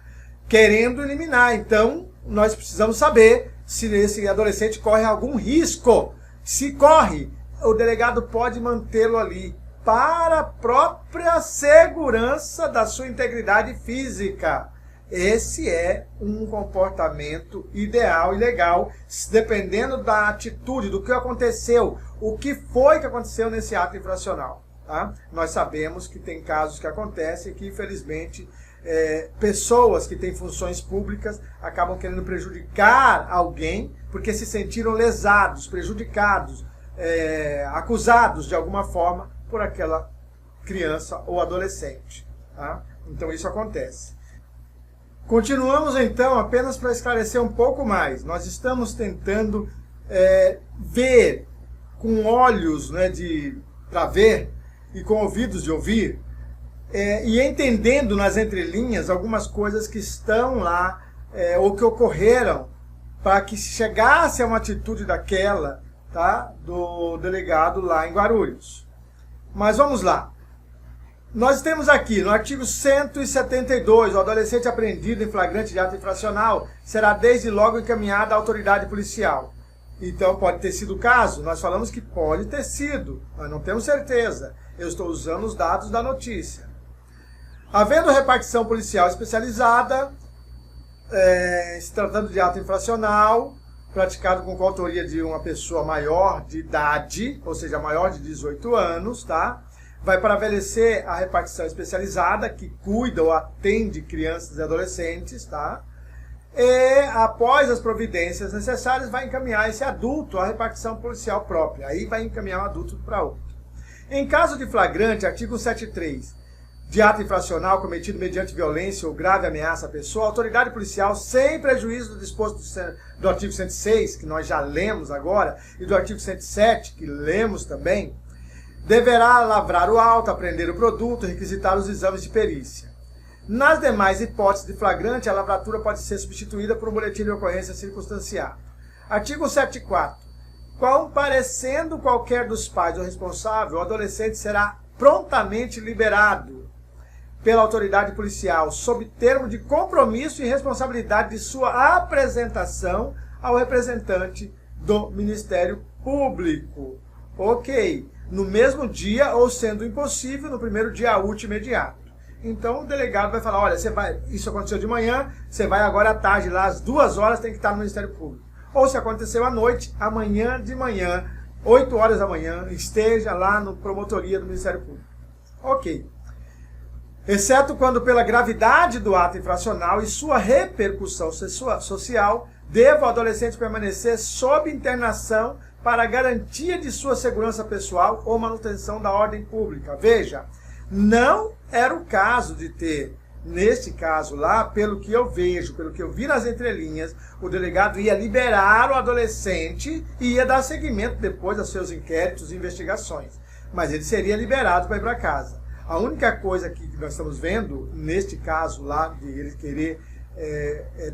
Querendo eliminar. Então, nós precisamos saber se esse adolescente corre algum risco. Se corre, o delegado pode mantê-lo ali para a própria segurança da sua integridade física. Esse é um comportamento ideal e legal, dependendo da atitude, do que aconteceu, o que foi que aconteceu nesse ato infracional. Tá? Nós sabemos que tem casos que acontecem que, infelizmente, pessoas que têm funções públicas acabam querendo prejudicar alguém porque se sentiram lesados, prejudicados, acusados de alguma forma por aquela criança ou adolescente. Tá? Então isso acontece. Continuamos então, apenas para esclarecer um pouco mais. Nós estamos tentando ver com olhos, né, para ver e com ouvidos de ouvir, e entendendo nas entrelinhas algumas coisas que estão lá ou que ocorreram para que chegasse a uma atitude daquela, tá, do delegado lá em Guarulhos. Mas vamos lá. Nós temos aqui, no artigo 172, o adolescente apreendido em flagrante de ato infracional será desde logo encaminhado à autoridade policial. Então, pode ter sido o caso? Nós falamos que pode ter sido, mas não temos certeza. Eu estou usando os dados da notícia. Havendo repartição policial especializada, se tratando de ato infracional, praticado com coautoria de uma pessoa maior de idade, ou seja, maior de 18 anos, tá? Vai prevalecer a repartição especializada, que cuida ou atende crianças e adolescentes, tá? E, após as providências necessárias, vai encaminhar esse adulto à repartição policial própria. Aí vai encaminhar um adulto para outro. Em caso de flagrante, artigo 173, de ato infracional cometido mediante violência ou grave ameaça à pessoa, a autoridade policial, sem prejuízo do disposto do artigo 106, que nós já lemos agora, e do artigo 107, que lemos também, deverá lavrar o auto, apreender o produto, requisitar os exames de perícia. Nas demais hipóteses de flagrante, a lavratura pode ser substituída por um boletim de ocorrência circunstanciado. Artigo 174. Comparecendo qualquer dos pais ou responsável, o adolescente será prontamente liberado pela autoridade policial, sob termo de compromisso e responsabilidade de sua apresentação ao representante do Ministério Público. Ok. No mesmo dia ou, sendo impossível, no primeiro dia útil imediato. Então o delegado vai falar, olha, isso aconteceu de manhã, você vai agora à tarde, lá às 2 horas tem que estar no Ministério Público. Ou se aconteceu à noite, amanhã de manhã, 8 horas da manhã, esteja lá na promotoria do Ministério Público. Ok. Exceto quando, pela gravidade do ato infracional e sua repercussão social, deva o adolescente permanecer sob internação para a garantia de sua segurança pessoal ou manutenção da ordem pública. Veja, não era o caso de ter, neste caso lá, pelo que eu vejo, pelo que eu vi nas entrelinhas, o delegado ia liberar o adolescente e ia dar seguimento depois aos seus inquéritos e investigações. Mas ele seria liberado para ir para casa. A única coisa que nós estamos vendo, neste caso lá, de ele querer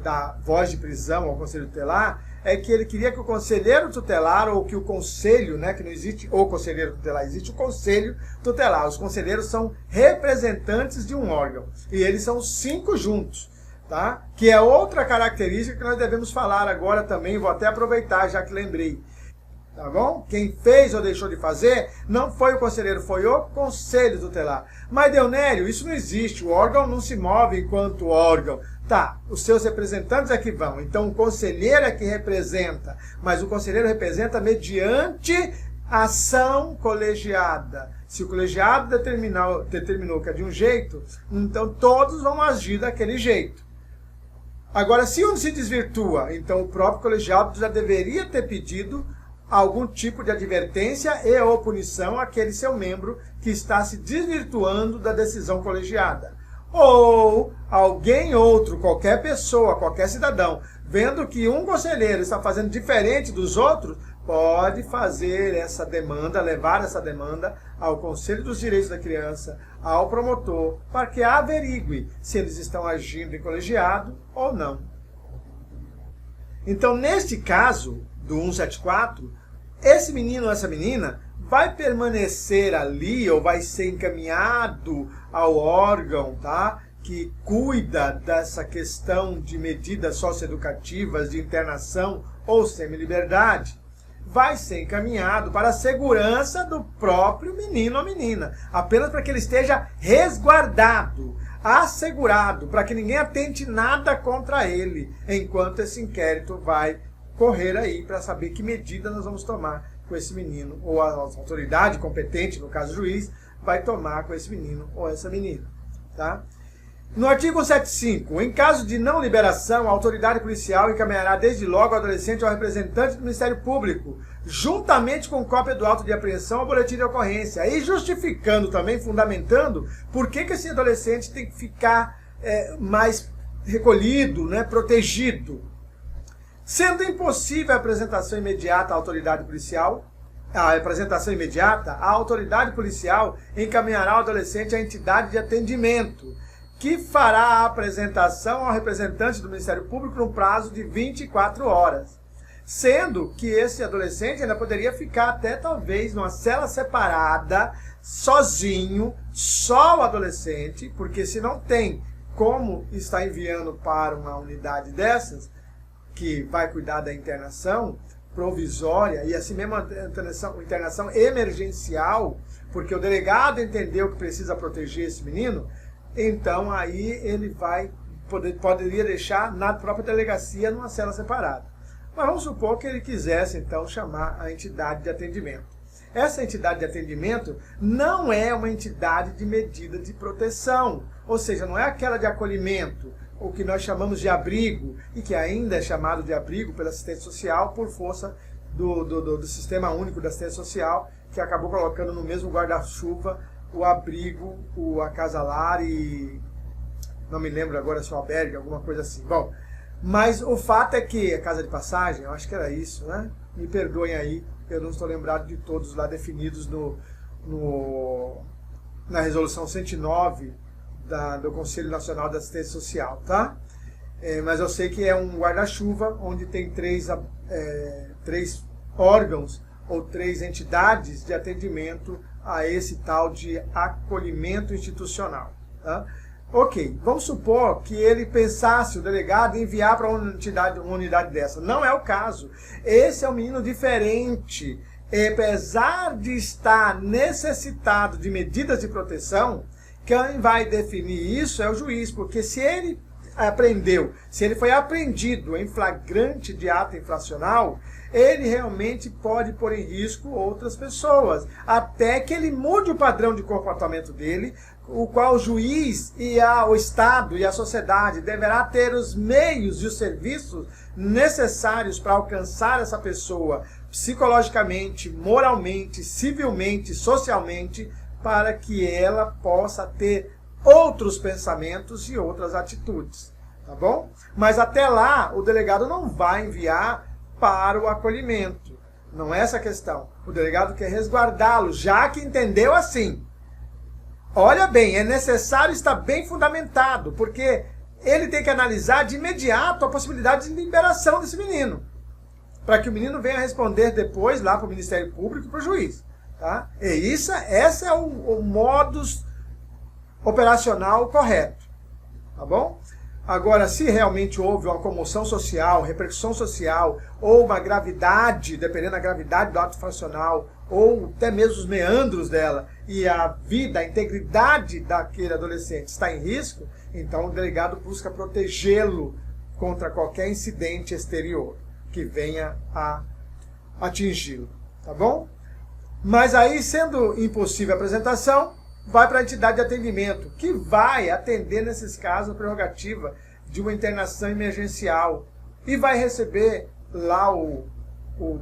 dar voz de prisão ao conselho tutelar, é que ele queria que o conselheiro tutelar, ou que o conselho, né, que não existe o conselheiro tutelar, existe o conselho tutelar. Os conselheiros são representantes de um órgão, e eles são 5 juntos, tá? Que é outra característica que nós devemos falar agora também, vou até aproveitar, já que lembrei. Tá bom? Quem fez ou deixou de fazer não foi o conselheiro, foi o conselho tutelar. Mas, Deonélio, isso não existe, o órgão não se move enquanto órgão. Tá, os seus representantes é que vão, então o conselheiro é que representa, mas o conselheiro representa mediante ação colegiada. Se o colegiado determinou que é de um jeito, então todos vão agir daquele jeito. Agora, se um se desvirtua, então o próprio colegiado já deveria ter pedido algum tipo de advertência e ou punição àquele seu membro que está se desvirtuando da decisão colegiada. Ou alguém outro, qualquer pessoa, qualquer cidadão, vendo que um conselheiro está fazendo diferente dos outros, pode fazer essa demanda, levar essa demanda ao Conselho dos Direitos da Criança, ao promotor, para que averigue se eles estão agindo em colegiado ou não. Então, neste caso do 174, esse menino ou essa menina vai permanecer ali ou vai ser encaminhado ao órgão, tá, que cuida dessa questão de medidas socioeducativas de internação ou semi-liberdade, vai ser encaminhado para a segurança do próprio menino ou menina, apenas para que ele esteja resguardado, assegurado, para que ninguém atente nada contra ele, enquanto esse inquérito vai correr aí para saber que medida nós vamos tomar com esse menino, ou a autoridade competente, no caso o juiz, vai tomar com esse menino ou essa menina. Tá? No artigo 175, em caso de não liberação, a autoridade policial encaminhará desde logo o adolescente ao representante do Ministério Público, juntamente com cópia do auto de apreensão ao boletim de ocorrência, e justificando também, fundamentando, por que esse adolescente tem que ficar mais recolhido, né, protegido. Sendo impossível a apresentação imediata à autoridade policial, a autoridade policial encaminhará o adolescente à entidade de atendimento, que fará a apresentação ao representante do Ministério Público no prazo de 24 horas. Sendo que esse adolescente ainda poderia ficar até talvez numa cela separada, sozinho, só o adolescente, porque se não tem como está enviando para uma unidade dessas, que vai cuidar da internação provisória, e assim mesmo a internação emergencial, porque o delegado entendeu que precisa proteger esse menino, então aí ele poderia deixar na própria delegacia numa cela separada. Mas vamos supor que ele quisesse então chamar a entidade de atendimento. Essa entidade de atendimento não é uma entidade de medida de proteção, ou seja, não é aquela de acolhimento, o que nós chamamos de abrigo, e que ainda é chamado de abrigo pela assistência social por força do Sistema Único da Assistência Social, que acabou colocando no mesmo guarda-chuva o abrigo, a casa-lar e... não me lembro agora se o albergue, alguma coisa assim. Bom, mas o fato é que a casa de passagem, eu acho que era isso, né? Me perdoem aí, eu não estou lembrado de todos lá definidos na resolução 109 do Conselho Nacional da Assistência Social, tá? Mas eu sei que é um guarda-chuva onde tem três órgãos ou 3 entidades de atendimento a esse tal de acolhimento institucional. Tá? Ok, vamos supor que ele pensasse, o delegado, em enviar para uma unidade dessa. Não é o caso. Esse é um menino diferente. Apesar de estar necessitado de medidas de proteção, quem vai definir isso é o juiz, porque se ele foi apreendido em flagrante de ato infracional, ele realmente pode pôr em risco outras pessoas, até que ele mude o padrão de comportamento dele, o qual o juiz e o Estado e a sociedade deverá ter os meios e os serviços necessários para alcançar essa pessoa psicologicamente, moralmente, civilmente, socialmente, para que ela possa ter outros pensamentos e outras atitudes, tá bom? Mas até lá, o delegado não vai enviar para o acolhimento. Não é essa a questão. O delegado quer resguardá-lo, já que entendeu assim. Olha bem, é necessário estar bem fundamentado, porque ele tem que analisar de imediato a possibilidade de liberação desse menino, para que o menino venha responder depois lá para o Ministério Público e para o juiz. Tá? E esse é o modus operacional correto. Tá bom? Agora, se realmente houve uma comoção social, repercussão social, ou uma gravidade, dependendo da gravidade do ato infracional, ou até mesmo os meandros dela, e a vida, a integridade daquele adolescente está em risco, então o delegado busca protegê-lo contra qualquer incidente exterior que venha a atingi-lo. Tá bom? Mas aí, sendo impossível a apresentação, vai para a entidade de atendimento, que vai atender, nesses casos, a prerrogativa de uma internação emergencial e vai receber lá o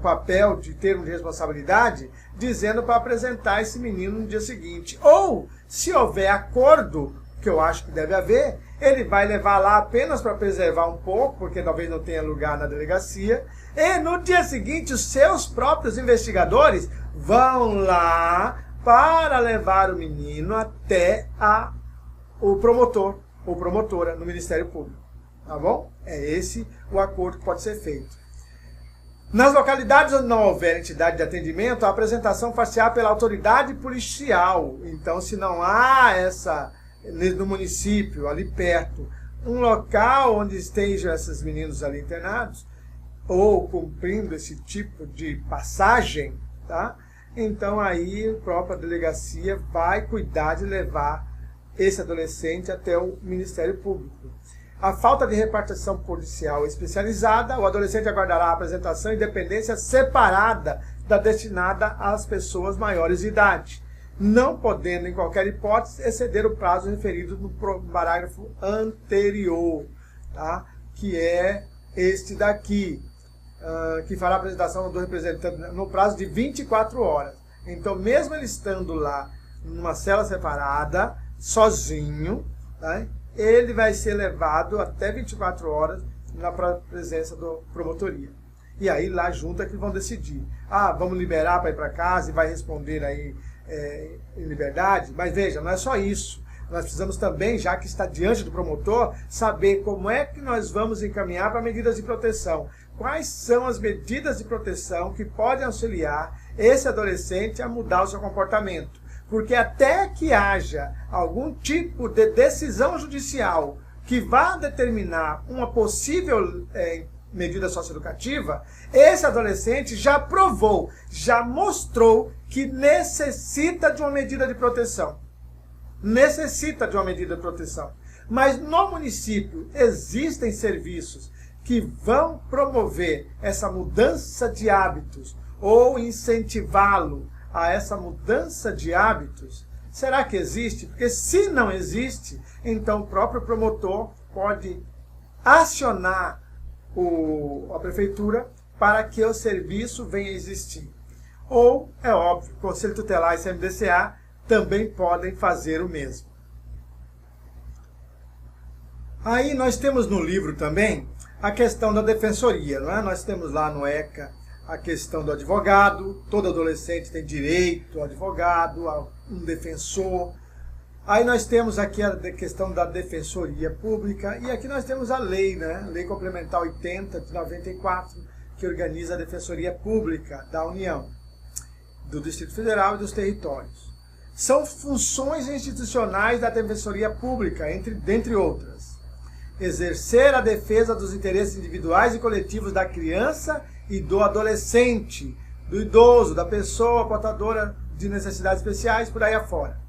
papel de termo de responsabilidade, dizendo para apresentar esse menino no dia seguinte. Ou, se houver acordo, que eu acho que deve haver, ele vai levar lá apenas para preservar um pouco, porque talvez não tenha lugar na delegacia, e no dia seguinte os seus próprios investigadores vão lá para levar o menino até o promotor ou promotora no Ministério Público. Tá bom? É esse o acordo que pode ser feito. Nas localidades onde não houver entidade de atendimento, a apresentação far-se-á pela autoridade policial. Então, se não há no município, ali perto, um local onde estejam esses meninos ali internados, ou cumprindo esse tipo de passagem, tá? Então aí a própria delegacia vai cuidar de levar esse adolescente até o Ministério Público. A falta de repartição policial especializada, o adolescente aguardará a apresentação em dependência separada da destinada às pessoas maiores de idade, não podendo, em qualquer hipótese, exceder o prazo referido no parágrafo anterior, tá? Que é este daqui, que fará a apresentação do representante no prazo de 24 horas. Então, mesmo ele estando lá numa cela separada, sozinho, tá? Ele vai ser levado até 24 horas na presença da promotoria. E aí lá junto é que vão decidir. Ah, vamos liberar para ir para casa e vai responder aí em liberdade. Mas veja, não é só isso. Nós precisamos também, já que está diante do promotor, saber como é que nós vamos encaminhar para medidas de proteção. Quais são as medidas de proteção que podem auxiliar esse adolescente a mudar o seu comportamento. Porque até que haja algum tipo de decisão judicial que vá determinar uma possível medida socioeducativa, esse adolescente já provou, já mostrou que necessita de uma medida de proteção. Necessita de uma medida de proteção. Mas no município existem serviços que vão promover essa mudança de hábitos ou incentivá-lo a essa mudança de hábitos. Será que existe? Porque se não existe, então o próprio promotor pode acionar a prefeitura para que o serviço venha a existir. Ou, é óbvio, o Conselho Tutelar e CMDCA também podem fazer o mesmo. Aí nós temos no livro também a questão da defensoria, não é? Nós temos lá no ECA a questão do advogado, todo adolescente tem direito ao advogado, a um defensor. Aí nós temos aqui a questão da defensoria pública, e aqui nós temos a lei, né? Lei Complementar 80 de 94, que organiza a defensoria pública da União, do Distrito Federal e dos territórios. São funções institucionais da defensoria pública, dentre outras. Exercer a defesa dos interesses individuais e coletivos da criança e do adolescente, do idoso, da pessoa portadora de necessidades especiais, por aí afora.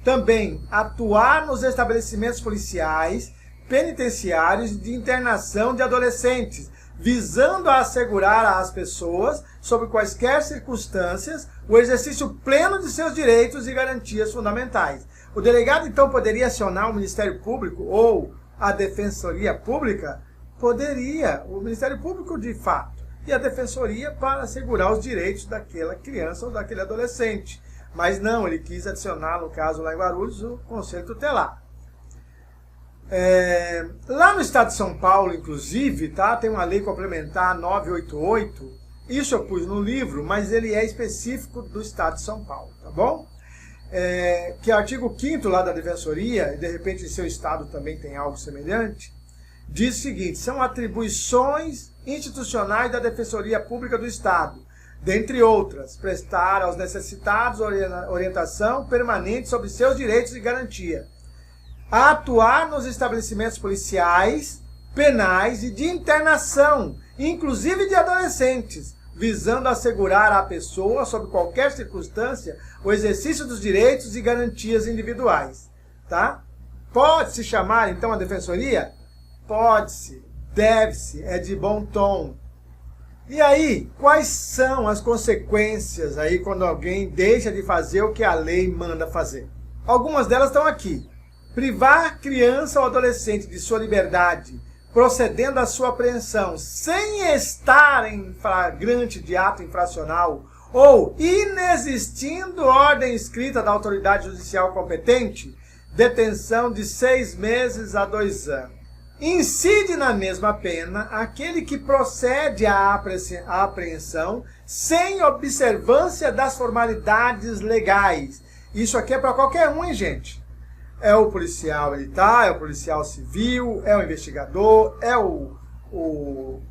Também atuar nos estabelecimentos policiais, penitenciários de internação de adolescentes, visando a assegurar às pessoas, sob quaisquer circunstâncias, o exercício pleno de seus direitos e garantias fundamentais. O delegado, então, poderia acionar o Ministério Público ou a Defensoria Pública? Poderia, o Ministério Público de fato, e a Defensoria para assegurar os direitos daquela criança ou daquele adolescente. Mas não, ele quis adicionar, no caso lá em Guarulhos, o Conselho Tutelar. Lá no estado de São Paulo, inclusive, tá, tem uma lei complementar 988, isso eu pus no livro, mas ele é específico do estado de São Paulo, tá bom? Que é o artigo 5º lá da Defensoria, e de repente em seu estado também tem algo semelhante, diz o seguinte: são atribuições institucionais da Defensoria Pública do Estado, dentre outras, prestar aos necessitados orientação permanente sobre seus direitos e garantia, atuar nos estabelecimentos policiais, penais e de internação, inclusive de adolescentes, visando assegurar à pessoa, sob qualquer circunstância, o exercício dos direitos e garantias individuais. Tá? Pode-se chamar, então, a defensoria? Pode-se, deve-se, é de bom tom. E aí, quais são as consequências aí quando alguém deixa de fazer o que a lei manda fazer? Algumas delas estão aqui. Privar criança ou adolescente de sua liberdade, procedendo à sua apreensão, sem estar em flagrante de ato infracional, ou inexistindo ordem escrita da autoridade judicial competente, detenção de 6 meses a 2 anos. Incide na mesma pena aquele que procede à apreensão sem observância das formalidades legais. Isso aqui é para qualquer um, hein, gente? É o policial militar, é o policial civil, é o investigador, é o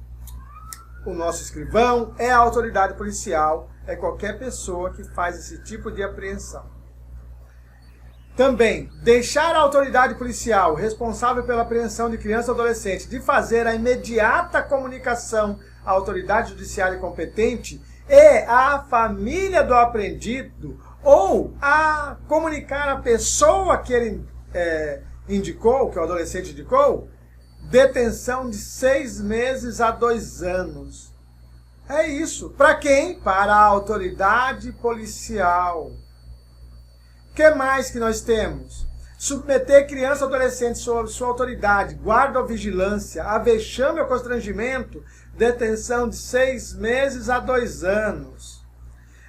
nosso escrivão, é a autoridade policial, é qualquer pessoa que faz esse tipo de apreensão. Também, deixar a autoridade policial responsável pela apreensão de criança ou adolescente de fazer a imediata comunicação à autoridade judiciária competente e à família do apreendido, ou a comunicar à pessoa que ele indicou, que o adolescente indicou, detenção de 6 meses a 2 anos. É isso. Para quem? Para a autoridade policial. O que mais que nós temos? Submeter criança ou adolescente sob sua autoridade, guarda ou vigilância, a vexame ou constrangimento, detenção de 6 meses a 2 anos.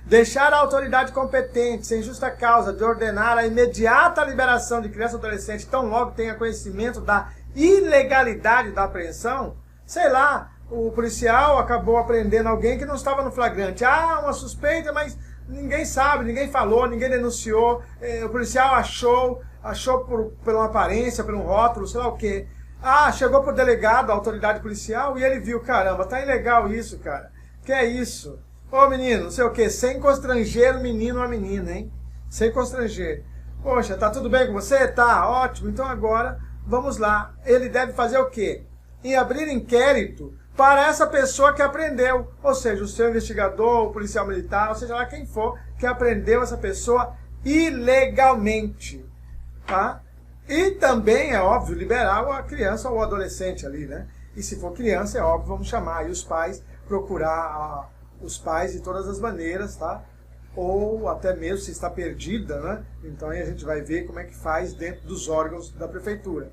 Deixar a autoridade competente, sem justa causa, de ordenar a imediata liberação de criança ou adolescente, tão logo tenha conhecimento da ilegalidade da apreensão. Sei lá, o policial acabou apreendendo alguém que não estava no flagrante. Ah, uma suspeita, mas ninguém sabe, ninguém falou, ninguém denunciou. O policial achou por uma aparência, por um rótulo, sei lá o quê. Ah, chegou pro delegado, a autoridade policial, e ele viu, caramba, tá ilegal isso, cara. Que é isso? Ô menino, não sei o quê, sem constranger o menino ou a menina, hein? Sem constranger. Poxa, tá tudo bem com você? Tá, ótimo. Então agora, vamos lá. Ele deve fazer o quê? Em abrir inquérito para essa pessoa que apreendeu. Ou seja, o seu investigador, o policial militar, ou seja lá quem for, que apreendeu essa pessoa ilegalmente. Tá? E também, é óbvio, liberar a criança ou o adolescente ali, né? E se for criança, é óbvio, vamos chamar aí os pais, procurar os pais de todas as maneiras, tá? Ou até mesmo se está perdida, né? Então aí a gente vai ver como é que faz dentro dos órgãos da prefeitura.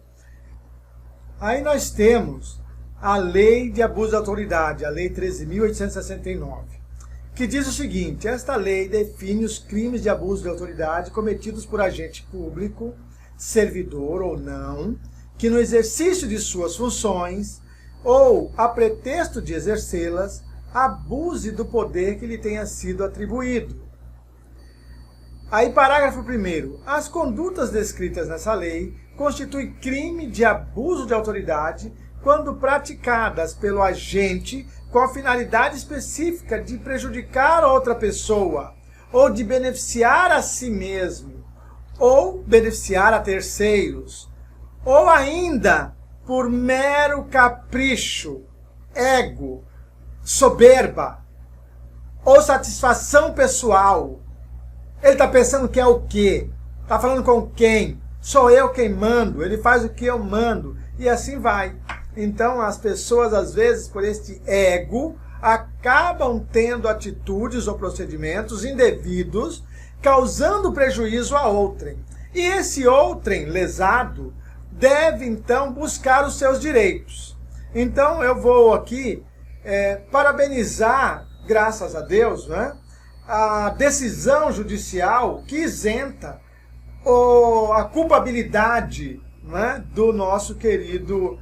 Aí nós temos a Lei de Abuso de Autoridade, a Lei 13.869, que diz o seguinte: esta lei define os crimes de abuso de autoridade cometidos por agente público, servidor ou não, que no exercício de suas funções ou a pretexto de exercê-las, abuse do poder que lhe tenha sido atribuído. Aí, parágrafo 1º. As condutas descritas nessa lei constituem crime de abuso de autoridade quando praticadas pelo agente com a finalidade específica de prejudicar outra pessoa, ou de beneficiar a si mesmo, ou beneficiar a terceiros, ou ainda por mero capricho, ego, soberba ou satisfação pessoal. Ele está pensando que é o quê? Está falando com quem? Sou eu quem mando, ele faz o que eu mando, e assim vai. Então as pessoas, às vezes, por este ego, acabam tendo atitudes ou procedimentos indevidos, causando prejuízo a outrem. E esse outrem lesado deve, então, buscar os seus direitos. Então eu vou aqui parabenizar, graças a Deus, né, a decisão judicial que isenta a culpabilidade, né, do nosso querido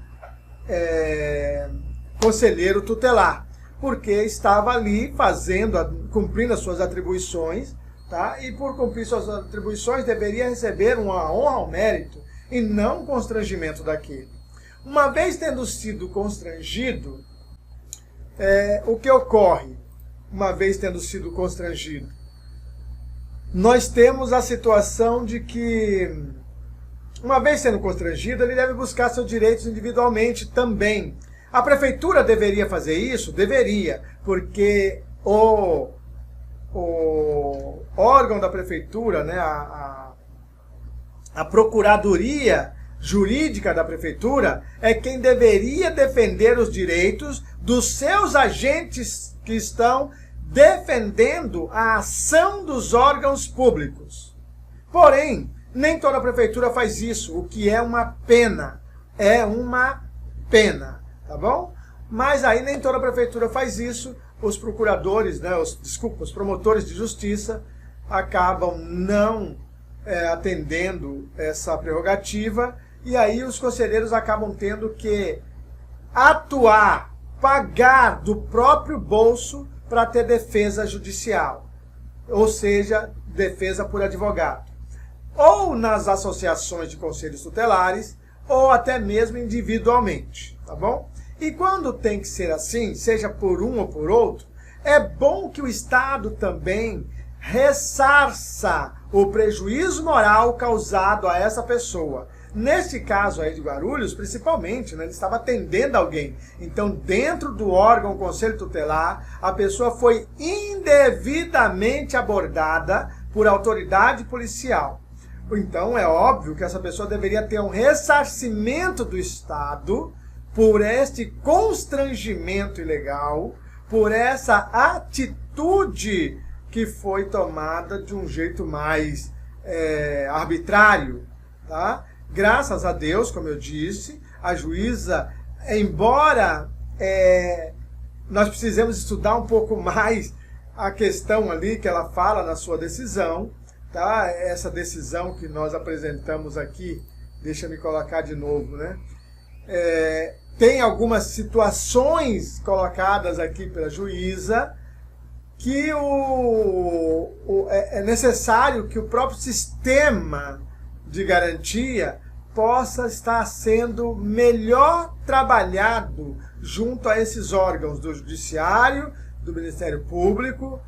conselheiro tutelar, porque estava ali cumprindo as suas atribuições, tá? E por cumprir suas atribuições deveria receber uma honra ao mérito e não um constrangimento daquele. Uma vez tendo sido constrangido, o que ocorre? Uma vez tendo sido constrangido, nós temos a situação de que, uma vez sendo constrangido, ele deve buscar seus direitos individualmente também. A prefeitura deveria fazer isso? Deveria, porque o órgão da prefeitura, né, a procuradoria jurídica da prefeitura, é quem deveria defender os direitos dos seus agentes que estão defendendo a ação dos órgãos públicos. Porém, nem toda a prefeitura faz isso, o que é uma pena. É uma pena, tá bom? Mas aí nem toda a prefeitura faz isso. Os procuradores, né, os promotores de justiça acabam não atendendo essa prerrogativa, e aí os conselheiros acabam tendo que atuar, pagar do próprio bolso para ter defesa judicial, ou seja, defesa por advogado, ou nas associações de conselhos tutelares, ou até mesmo individualmente, tá bom? E quando tem que ser assim, seja por um ou por outro, é bom que o Estado também ressarça o prejuízo moral causado a essa pessoa. Neste caso aí de Guarulhos, principalmente, né, ele estava atendendo alguém. Então, dentro do órgão Conselho Tutelar, a pessoa foi indevidamente abordada por autoridade policial. Então, é óbvio que essa pessoa deveria ter um ressarcimento do Estado por este constrangimento ilegal, por essa atitude que foi tomada de um jeito mais arbitrário, tá? Graças a Deus, como eu disse, a juíza, embora nós precisemos estudar um pouco mais a questão ali que ela fala na sua decisão, tá? Essa decisão que nós apresentamos aqui, deixa eu me colocar de novo, né? Tem algumas situações colocadas aqui pela juíza que é necessário que o próprio sistema de garantia possa estar sendo melhor trabalhado junto a esses órgãos do Judiciário, do Ministério Público,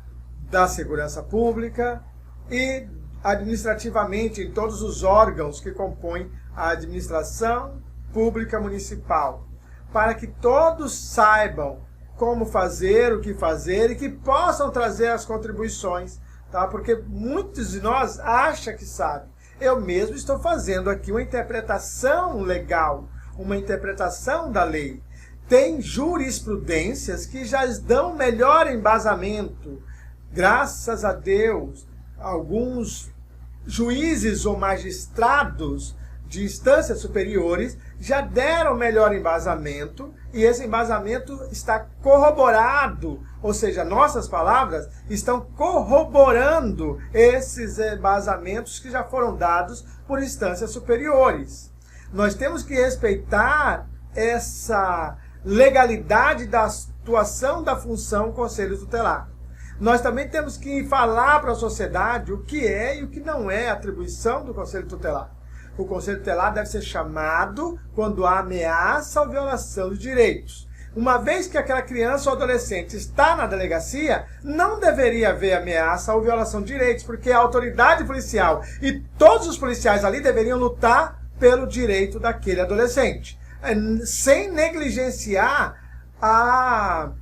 da Segurança Pública e administrativamente em todos os órgãos que compõem a administração pública municipal, para que todos saibam como fazer, o que fazer e que possam trazer as contribuições, tá? Porque muitos de nós acham que sabem. Eu mesmo estou fazendo aqui uma interpretação legal, uma interpretação da lei. Tem jurisprudências que já dão melhor embasamento. Graças a Deus, alguns juízes ou magistrados de instâncias superiores já deram melhor embasamento e esse embasamento está corroborado, ou seja, nossas palavras estão corroborando esses embasamentos que já foram dados por instâncias superiores. Nós temos que respeitar essa legalidade da atuação da função Conselho Tutelar. Nós também temos que falar para a sociedade o que é e o que não é atribuição do Conselho Tutelar. O Conselho Tutelar deve ser chamado quando há ameaça ou violação de direitos. Uma vez que aquela criança ou adolescente está na delegacia, não deveria haver ameaça ou violação de direitos, porque a autoridade policial e todos os policiais ali deveriam lutar pelo direito daquele adolescente, sem negligenciar a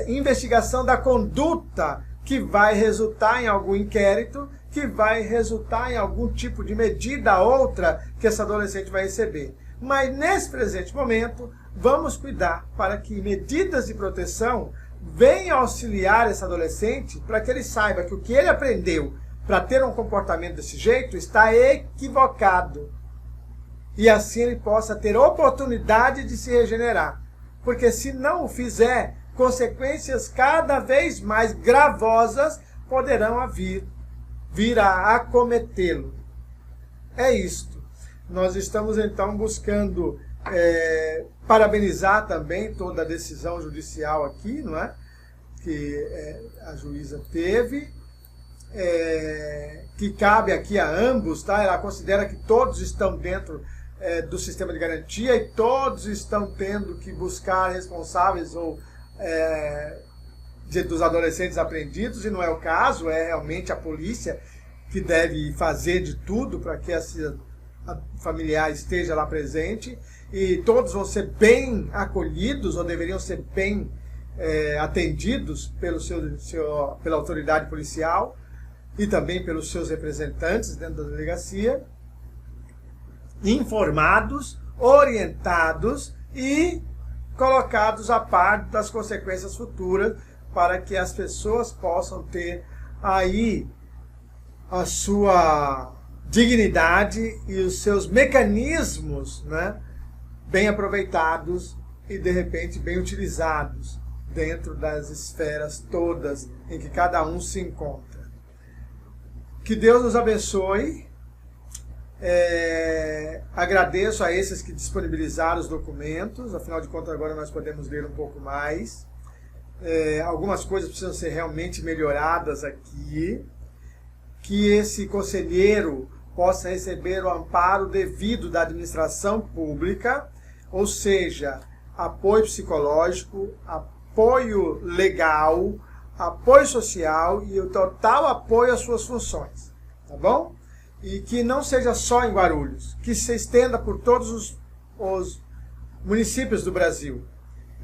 investigação da conduta que vai resultar em algum inquérito, que vai resultar em algum tipo de medida outra que esse adolescente vai receber. Mas nesse presente momento, vamos cuidar para que medidas de proteção venham auxiliar esse adolescente para que ele saiba que o que ele aprendeu para ter um comportamento desse jeito está equivocado. E assim ele possa ter oportunidade de se regenerar. Porque se não o fizer, consequências cada vez mais gravosas poderão vir a acometê-lo. É isto. Nós estamos então buscando parabenizar também toda a decisão judicial aqui, não é? Que a juíza teve, que cabe aqui a ambos, tá? Ela considera que todos estão dentro do sistema de garantia e todos estão tendo que buscar responsáveis ou dos adolescentes apreendidos, e não é o caso, é realmente a polícia que deve fazer de tudo para que esse familiar esteja lá presente, e todos vão ser bem acolhidos, ou deveriam ser bem atendidos pela autoridade policial e também pelos seus representantes dentro da delegacia, informados, orientados e colocados a par das consequências futuras, para que as pessoas possam ter aí a sua dignidade e os seus mecanismos, né, bem aproveitados e, de repente, bem utilizados dentro das esferas todas em que cada um se encontra. Que Deus nos abençoe. Agradeço a esses que disponibilizaram os documentos, afinal de contas agora nós podemos ler um pouco mais. Algumas coisas precisam ser realmente melhoradas aqui, que esse conselheiro possa receber o amparo devido da administração pública, ou seja, apoio psicológico, apoio legal, apoio social e o total apoio às suas funções, tá bom? E que não seja só em Guarulhos, que se estenda por todos os municípios do Brasil.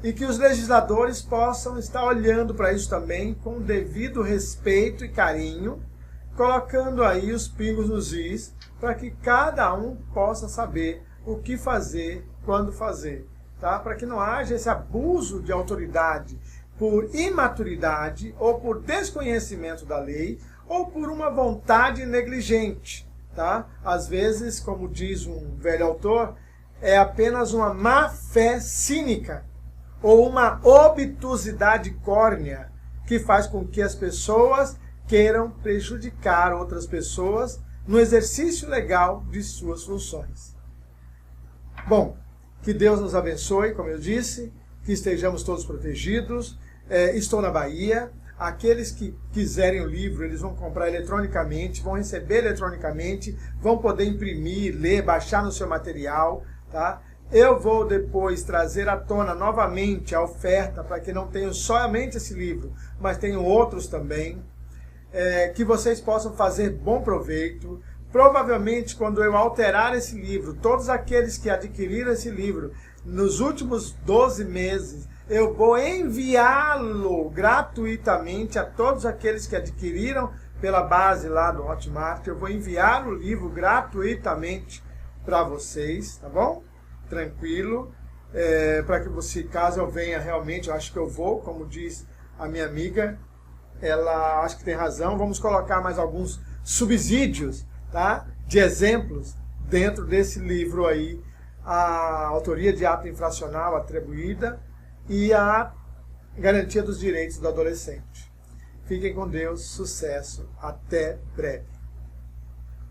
E que os legisladores possam estar olhando para isso também com devido respeito e carinho, colocando aí os pingos nos is, para que cada um possa saber o que fazer, quando fazer, tá? Para que não haja esse abuso de autoridade, por imaturidade, ou por desconhecimento da lei, ou por uma vontade negligente. Tá? Às vezes, como diz um velho autor, é apenas uma má fé cínica, ou uma obtusidade córnea, que faz com que as pessoas queiram prejudicar outras pessoas no exercício legal de suas funções. Bom, que Deus nos abençoe, como eu disse, que estejamos todos protegidos. Estou na Bahia. Aqueles que quiserem o livro, eles vão comprar eletronicamente, vão receber eletronicamente, vão poder imprimir, ler, baixar no seu material. Tá? Eu vou depois trazer à tona novamente a oferta, para que não tenham somente esse livro, mas tenham outros também. Que vocês possam fazer bom proveito. Provavelmente, quando eu alterar esse livro, todos aqueles que adquiriram esse livro nos últimos 12 meses, eu vou enviá-lo gratuitamente a todos aqueles que adquiriram pela base lá do Hotmart. Eu vou enviar o livro gratuitamente para vocês, tá bom? Tranquilo. Para que você, caso eu venha realmente, eu acho que eu vou, como diz a minha amiga, ela acho que tem razão. Vamos colocar mais alguns subsídios, tá? De exemplos dentro desse livro aí, a autoria de ato infracional atribuída e a garantia dos direitos do adolescente. Fiquem com Deus, sucesso, até breve.